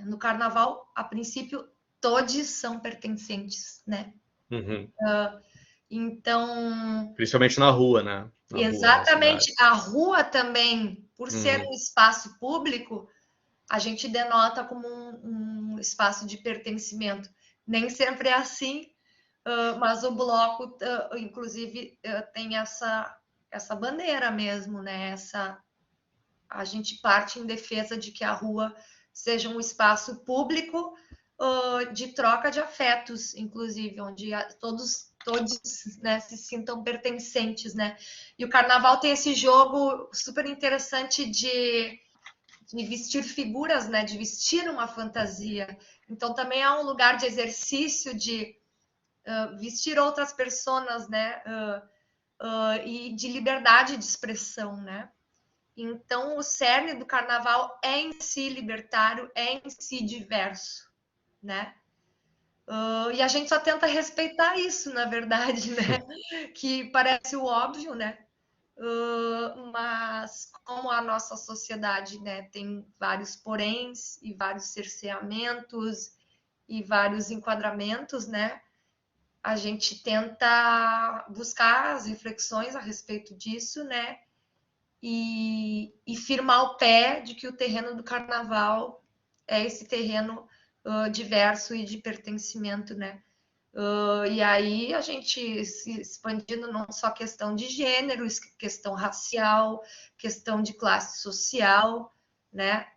No carnaval, a princípio, todos são pertencentes, né? Então... Principalmente na rua, né? Exatamente. A rua também, por ser um espaço público, a gente denota como um espaço de pertencimento. Nem sempre é assim, mas o bloco, inclusive, tem essa bandeira mesmo, né? A gente parte em defesa de que a rua seja um espaço público de troca de afetos, inclusive, onde todos né, se sintam pertencentes, né? E o carnaval tem esse jogo super interessante de vestir figuras, né? De vestir uma fantasia. Então também é um lugar de exercício de vestir outras pessoas, né? E de liberdade de expressão, né? Então, o cerne do carnaval é em si libertário, é em si diverso, né? E a gente só tenta respeitar isso, na verdade, né? Que parece o óbvio, né? Mas como a nossa sociedade, né, tem vários poréns e vários cerceamentos e vários enquadramentos, né? A gente tenta buscar as reflexões a respeito disso, né? E firmar o pé de que o terreno do carnaval é esse terreno diverso e de pertencimento, né? E aí a gente se expandindo não só questão de gênero, questão racial, questão de classe social, né?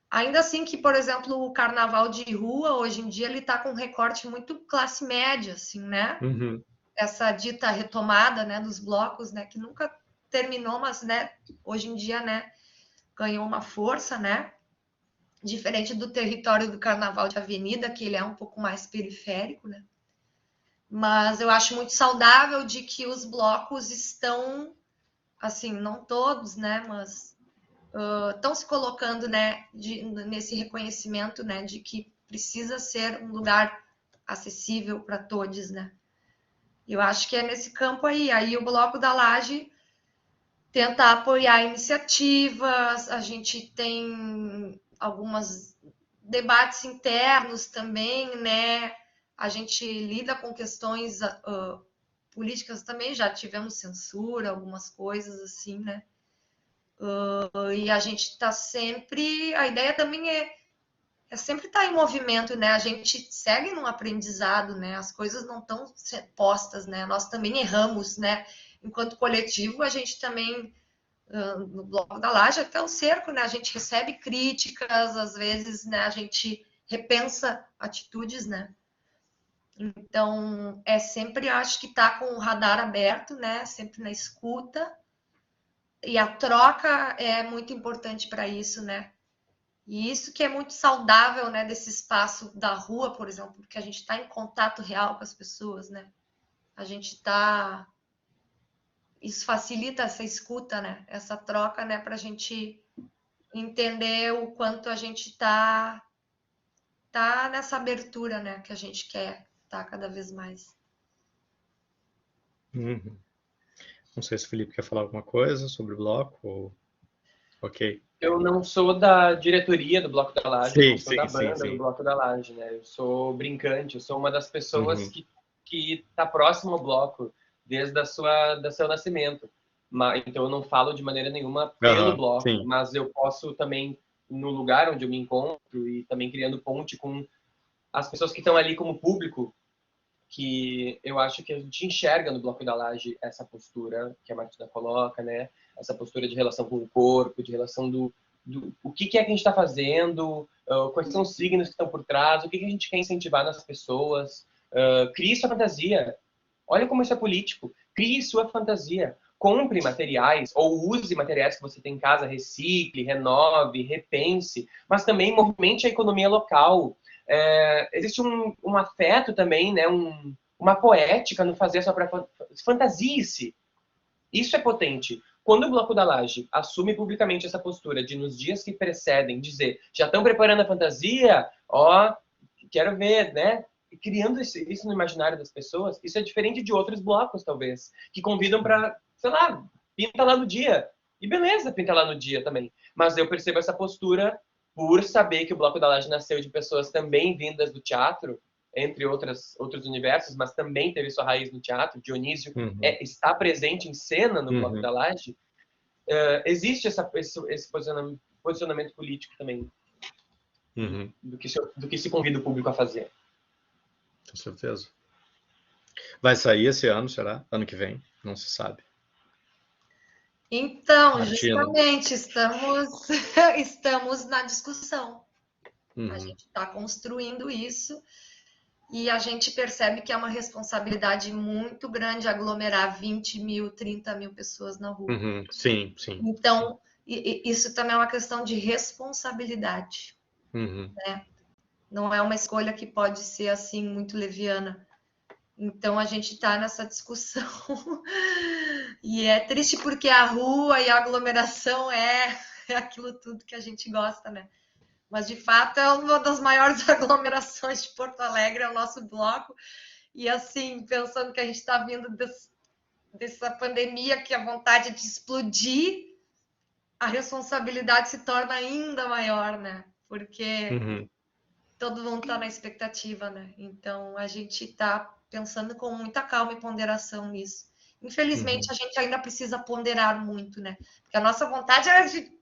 Ainda assim que, por exemplo, o carnaval de rua, hoje em dia, ele está com um recorte muito classe média, assim, né? Uhum. Essa dita retomada, né, dos blocos, né, que nunca terminou, mas, né, hoje em dia, né, ganhou uma força, né? Diferente do território do carnaval de avenida, que ele é um pouco mais periférico, né? Mas eu acho muito saudável de que os blocos estão, assim, não todos, né, mas estão se colocando, né, nesse reconhecimento, né, de que precisa ser um lugar acessível para todos, né? Eu acho que é nesse campo aí. Aí o Bloco da Laje tenta apoiar iniciativas, a gente tem alguns debates internos também, né? A gente lida com questões políticas também, já tivemos censura, algumas coisas assim, né? E a gente está sempre. A ideia também é sempre estar em movimento, né? A gente segue num aprendizado, né? As coisas não estão postas, né? Nós também erramos, né? Enquanto coletivo, a gente também, no Bloco da Laje, até o cerco, né? A gente recebe críticas, às vezes, né? A gente repensa atitudes, né? Então, sempre, acho que tá com o radar aberto, né? Sempre na escuta. E a troca é muito importante para isso, né? E isso que é muito saudável, né, desse espaço da rua, por exemplo, porque a gente está em contato real com as pessoas, né? A gente está... Isso facilita essa escuta, né? Essa troca, né? Para a gente entender o quanto a gente tá nessa abertura, né? Que a gente quer tá cada vez mais. Uhum. Não sei se o Felipe quer falar alguma coisa sobre o bloco ou... Ok. Eu não sou da diretoria do Bloco da Laje, eu não sou da Sim. banda do Bloco da Laje, né? Eu sou brincante, eu sou uma das pessoas Uhum. que tá próximo ao bloco desde do seu nascimento. Então eu não falo de maneira nenhuma pelo bloco, Sim. mas eu posso também, no lugar onde eu me encontro e também criando ponte com as pessoas que estão ali como público, que eu acho que a gente enxerga no Bloco da Laje essa postura que a Martina coloca, né? Essa postura de relação com o corpo, de relação do o que é que a gente está fazendo, quais são os signos que estão por trás, o que a gente quer incentivar nas pessoas. Crie sua fantasia. Olha como isso é político. Crie sua fantasia. Compre materiais ou use materiais que você tem em casa, recicle, renove, repense, mas também movimente a economia local. Existe um afeto também, né? Uma poética no fazer a sua própria fantasia-se. Isso é potente. Quando o Bloco da Laje assume publicamente essa postura de, nos dias que precedem, dizer, já estão preparando a fantasia, ó, quero ver, né? Criando isso no imaginário das pessoas, isso é diferente de outros blocos, talvez, que convidam para, sei lá, pinta lá no dia. E beleza, pinta lá no dia também. Mas eu percebo essa postura por saber que o Bloco da Laje nasceu de pessoas também vindas do teatro, entre outros universos, mas também teve sua raiz no teatro. Dionísio está presente em cena no Bloco da Laje. Existe esse posicionamento político também do que se convida o público a fazer. Com certeza. Vai sair esse ano, será? Ano que vem? Não se sabe. Então, Martina. justamente, estamos na discussão. A gente está construindo isso e a gente percebe que é uma responsabilidade muito grande aglomerar 20 mil, 30 mil pessoas na rua. Sim, sim. Então, isso também é uma questão de responsabilidade. Né? Não é uma escolha que pode ser assim muito leviana. Então a gente está nessa discussão e é triste porque a rua e a aglomeração é aquilo tudo que a gente gosta, né? Mas de fato é uma das maiores aglomerações de Porto Alegre, é o nosso bloco. E assim, pensando que a gente está vindo dessa pandemia, que a vontade de explodir, a responsabilidade se torna ainda maior, né? Porque todo mundo está na expectativa, né? Então a gente está pensando com muita calma e ponderação nisso. Infelizmente, a gente ainda precisa ponderar muito, né? Porque a nossa vontade é de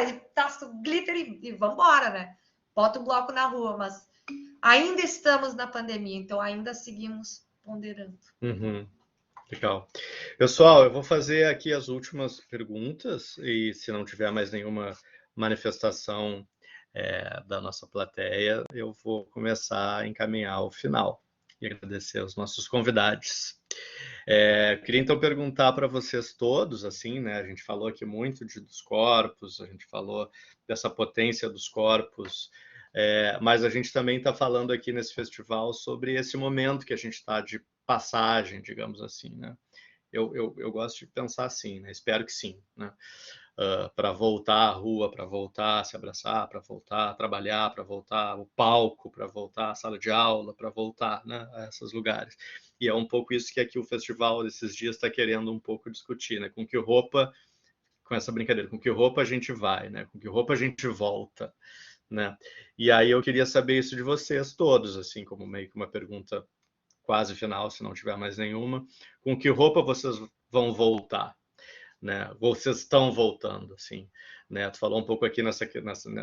e taça glitter e vambora, né? Bota o bloco na rua, mas ainda estamos na pandemia, então ainda seguimos ponderando. Legal. Pessoal, eu vou fazer aqui as últimas perguntas e se não tiver mais nenhuma manifestação da nossa plateia, eu vou começar a encaminhar o final e agradecer aos nossos convidados. Queria então perguntar para vocês todos, assim, né? A gente falou aqui muito dos corpos, a gente falou dessa potência dos corpos, mas a gente também está falando aqui nesse festival sobre esse momento que a gente está de passagem, digamos assim, né? Eu gosto de pensar assim, né? Espero que sim, né? Para voltar à rua, para voltar a se abraçar, para voltar a trabalhar, para voltar ao palco, para voltar à sala de aula, para voltar, né, a esses lugares. E é um pouco isso que aqui o festival desses dias está querendo um pouco discutir, né? Com que roupa, com essa brincadeira, com que roupa a gente vai, né? Com que roupa a gente volta, né? E aí eu queria saber isso de vocês todos, assim, como meio que uma pergunta quase final, se não tiver mais nenhuma. Com que roupa vocês vão voltar? Né? Vocês estão voltando, assim, né? Tu falou um pouco aqui nessa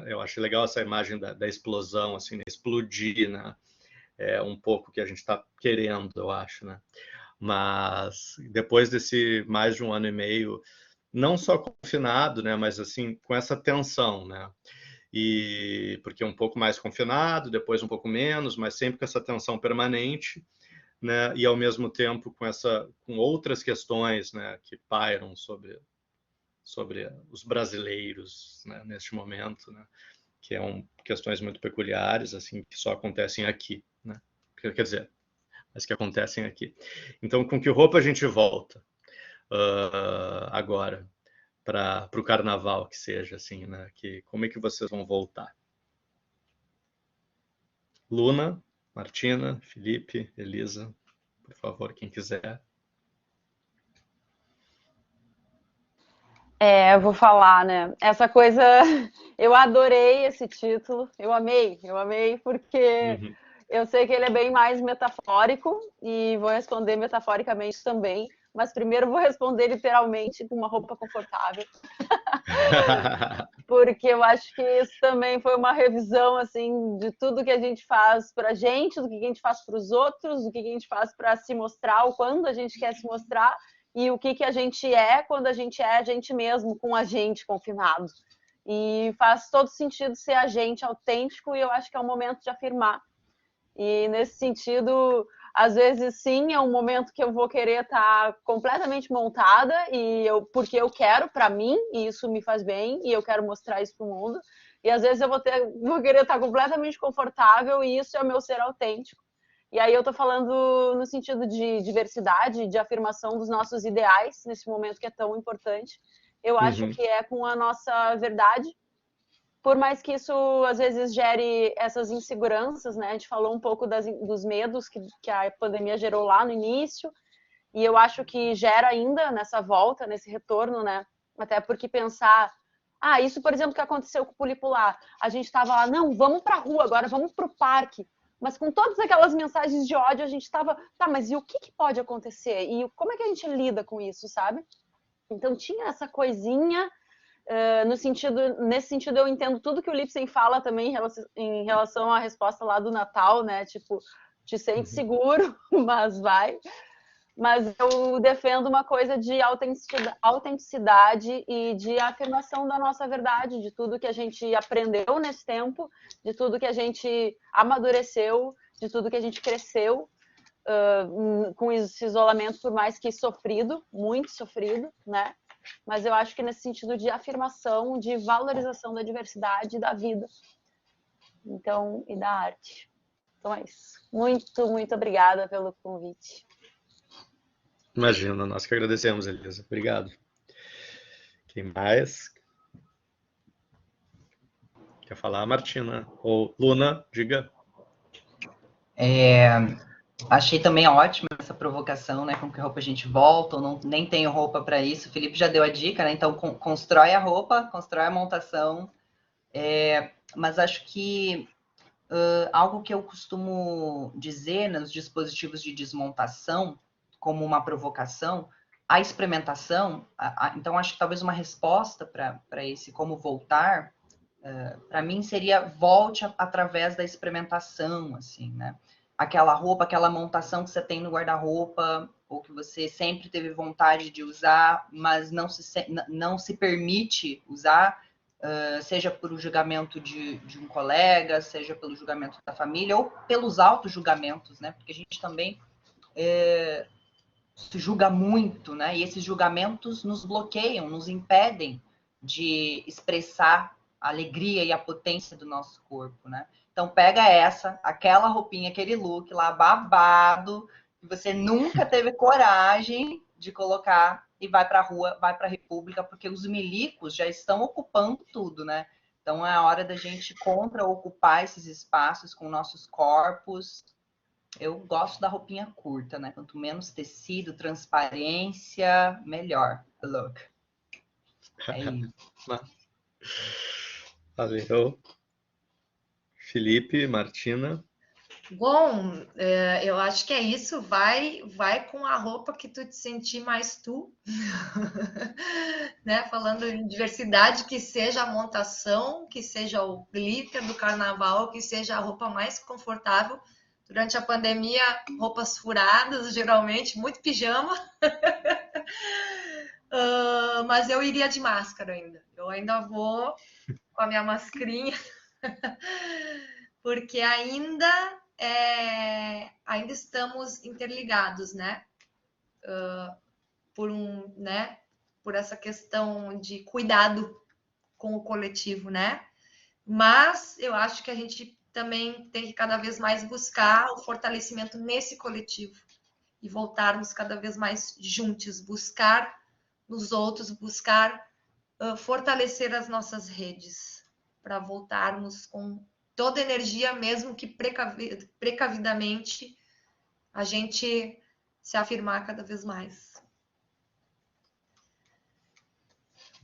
eu acho legal essa imagem da explosão, assim, né? Explodir, né? É um pouco que a gente está querendo, eu acho, né? Mas depois desse mais de 1 ano e meio, não só confinado, né? Mas assim, com essa tensão, né? E porque um pouco mais confinado, depois um pouco menos, mas sempre com essa tensão permanente, né? E ao mesmo tempo com outras questões, né, que pairam sobre os brasileiros, né, neste momento, né, que questões muito peculiares, assim, que só acontecem aqui, né? Quer dizer, mas que acontecem aqui. Então, com que roupa a gente volta agora para o carnaval, que seja assim, né? Como é que vocês vão voltar? Luna, Martina, Felipe, Elisa, por favor, quem quiser. Eu vou falar, né? Essa coisa, eu adorei esse título, eu amei porque eu sei que ele é bem mais metafórico e vou responder metaforicamente também, mas primeiro vou responder literalmente com uma roupa confortável. Porque eu acho que isso também foi uma revisão assim de tudo que a gente faz pra gente, do que a gente faz para os outros, do que a gente faz para se mostrar, ou quando a gente quer se mostrar, e o que a gente é quando a gente é a gente mesmo, com a gente confinado. E faz todo sentido ser a gente autêntico, e eu acho que é um momento de afirmar. E nesse sentido, às vezes sim, é um momento que eu vou querer estar completamente montada porque eu quero para mim e isso me faz bem e eu quero mostrar isso para o mundo. E às vezes eu vou querer estar completamente confortável e isso é o meu ser autêntico. E aí eu tô falando no sentido de diversidade, de afirmação dos nossos ideais nesse momento que é tão importante. Eu acho que é com a nossa verdade. Por mais que isso, às vezes, gere essas inseguranças, né? A gente falou um pouco dos medos que a pandemia gerou lá no início, e eu acho que gera ainda nessa volta, nesse retorno, né? Até porque pensar... isso, por exemplo, que aconteceu com o Pulipular. A gente estava lá, não, vamos para a rua agora, vamos para o parque. Mas com todas aquelas mensagens de ódio, a gente estava, tá, mas e o que pode acontecer? E como é que a gente lida com isso, sabe? Então tinha essa coisinha... nesse sentido eu entendo tudo que o Lipsen fala também em relação à resposta lá do Natal, né? Tipo, te sente seguro, mas vai. Mas eu defendo uma coisa de autenticidade e de afirmação da nossa verdade, de tudo que a gente aprendeu nesse tempo, de tudo que a gente amadureceu, de tudo que a gente cresceu com esse isolamento, por mais que sofrido, muito sofrido, né? Mas eu acho que nesse sentido de afirmação, de valorização da diversidade da vida, então, e da arte. Então é isso. Muito, muito obrigada pelo convite. Imagina, nós que agradecemos, Elisa. Obrigado. Quem mais? Quer falar, Martina? Ou Luna, diga. Achei também ótima essa provocação, né? Com que roupa a gente volta, ou não, nem tenho roupa para isso. O Felipe já deu a dica, né? Então, constrói a roupa, constrói a montação. Mas acho que algo que eu costumo dizer nos dispositivos de desmontação, como uma provocação, a experimentação, então acho que talvez uma resposta para esse como voltar, para mim seria volte através da experimentação, assim, né? Aquela roupa, aquela montação que você tem no guarda-roupa, ou que você sempre teve vontade de usar, mas não se permite usar, seja por julgamento de um colega, seja pelo julgamento da família, ou pelos auto-julgamentos, né? Porque a gente também se julga muito, né? E esses julgamentos nos bloqueiam, nos impedem de expressar a alegria e a potência do nosso corpo, né? Então pega aquela roupinha, aquele look lá babado, que você nunca teve coragem de colocar e vai para a rua, vai para a República, porque os milicos já estão ocupando tudo, né? Então é a hora da gente ocupar esses espaços com nossos corpos. Eu gosto da roupinha curta, né? Quanto menos tecido, transparência, melhor. Look. É isso. Valeu. Felipe, Martina. Bom, eu acho que é isso. Vai com a roupa que tu te sentir mais tu. Né? Falando em diversidade, que seja a montação, que seja o glitter do carnaval, que seja a roupa mais confortável. Durante a pandemia, roupas furadas, geralmente, muito pijama. Mas eu iria de máscara ainda. Eu ainda vou com a minha mascarinha, porque ainda estamos interligados, né? Por essa questão de cuidado com o coletivo, né? Mas eu acho que a gente também tem que cada vez mais buscar o fortalecimento nesse coletivo e voltarmos cada vez mais juntos, buscar nos outros, buscar fortalecer as nossas redes para voltarmos com toda a energia, mesmo que precavidamente a gente se afirmar cada vez mais.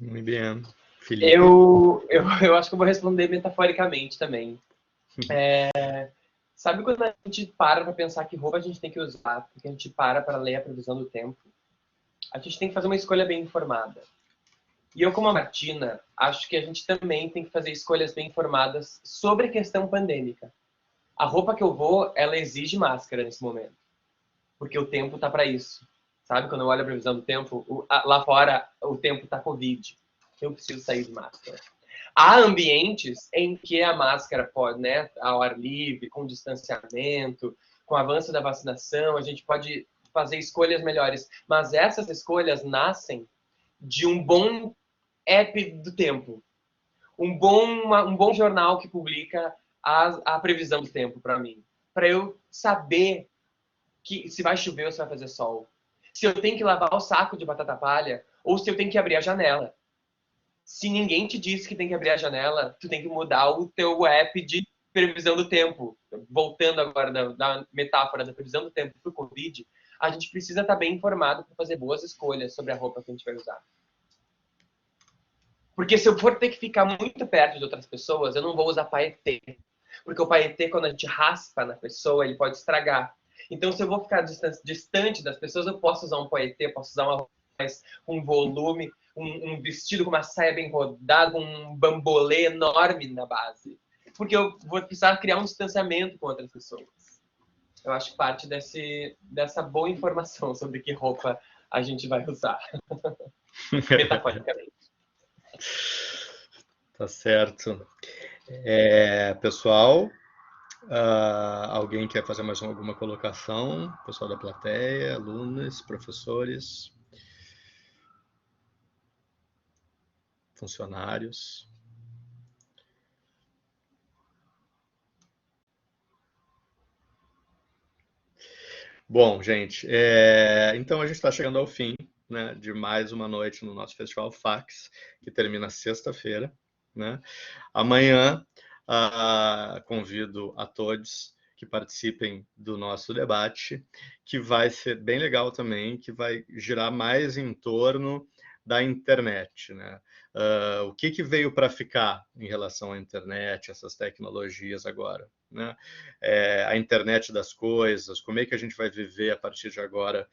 Muito bem. Felipe. Eu acho que eu vou responder metaforicamente também. Sabe quando a gente para pensar que roupa a gente tem que usar, porque a gente para ler a previsão do tempo? A gente tem que fazer uma escolha bem informada. E eu, como a Martina, acho que a gente também tem que fazer escolhas bem informadas sobre a questão pandêmica. A roupa que eu vou, ela exige máscara nesse momento. Porque o tempo tá para isso. Sabe? Quando eu olho a previsão do tempo, lá fora o tempo tá Covid. Eu preciso sair de máscara. Há ambientes em que a máscara pode, né, ao ar livre, com distanciamento, com o avanço da vacinação, a gente pode fazer escolhas melhores. Mas essas escolhas nascem de um bom app do tempo. Um bom jornal que publica a previsão do tempo para mim. Para eu saber que se vai chover ou se vai fazer sol. Se eu tenho que lavar o saco de batata palha ou se eu tenho que abrir a janela. Se ninguém te disse que tem que abrir a janela, tu tem que mudar o teu app de previsão do tempo. Voltando agora da metáfora da previsão do tempo para o Covid, a gente precisa estar bem informado para fazer boas escolhas sobre a roupa que a gente vai usar. Porque se eu for ter que ficar muito perto de outras pessoas, eu não vou usar paetê. Porque o paetê, quando a gente raspa na pessoa, ele pode estragar. Então, se eu vou ficar distante das pessoas, eu posso usar um paetê, posso usar uma roupa mais com volume, um vestido com uma saia bem rodada, um bambolê enorme na base. Porque eu vou precisar criar um distanciamento com outras pessoas. eu acho parte dessa boa informação sobre que roupa a gente vai usar. Metaforicamente. Tá certo. Pessoal, alguém quer fazer mais alguma colocação? Pessoal da plateia, alunos, professores, funcionários? Bom, gente, então a gente está chegando ao fim, né, de mais uma noite no nosso Festival Fax, que termina sexta-feira, né? Amanhã, convido a todos que participem do nosso debate, que vai ser bem legal também, que vai girar mais em torno da internet, né? O que veio para ficar em relação à internet, essas tecnologias agora, né? A internet das coisas, como é que a gente vai viver a partir de agora,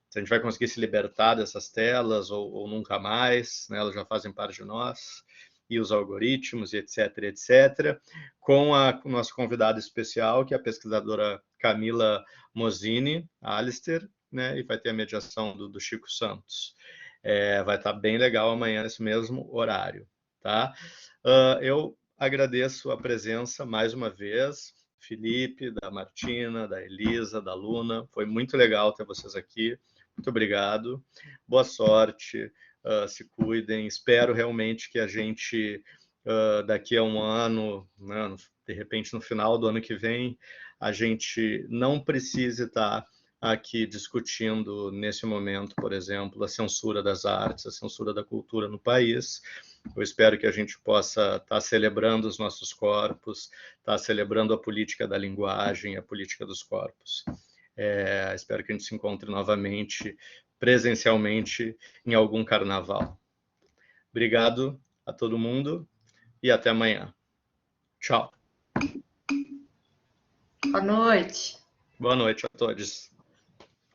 se a gente vai conseguir se libertar dessas telas ou nunca mais, né? Elas já fazem parte de nós, e os algoritmos, e etc, etc, com o nosso convidado especial, que é a pesquisadora Camila Mosini Alister, né? E vai ter a mediação do Chico Santos. Vai estar bem legal amanhã nesse mesmo horário, tá? Eu agradeço a presença mais uma vez, Felipe, da Martina, da Elisa, da Luna. Foi muito legal ter vocês aqui. Muito obrigado. Boa sorte. Se cuidem. Espero realmente que a gente, daqui a um ano, né, de repente no final do ano que vem, a gente não precise estar aqui discutindo nesse momento, por exemplo, a censura das artes, a censura da cultura no país. Eu espero que a gente possa estar celebrando os nossos corpos, estar celebrando a política da linguagem, a política dos corpos. Espero que a gente se encontre novamente, presencialmente, em algum carnaval. Obrigado a todo mundo e até amanhã. Tchau. Boa noite. Boa noite a todos.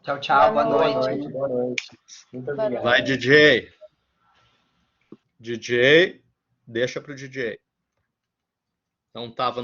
Tchau, tchau. Boa Boa noite. Boa noite. Muito obrigado. Vai, DJ. DJ, deixa pro DJ. Não tava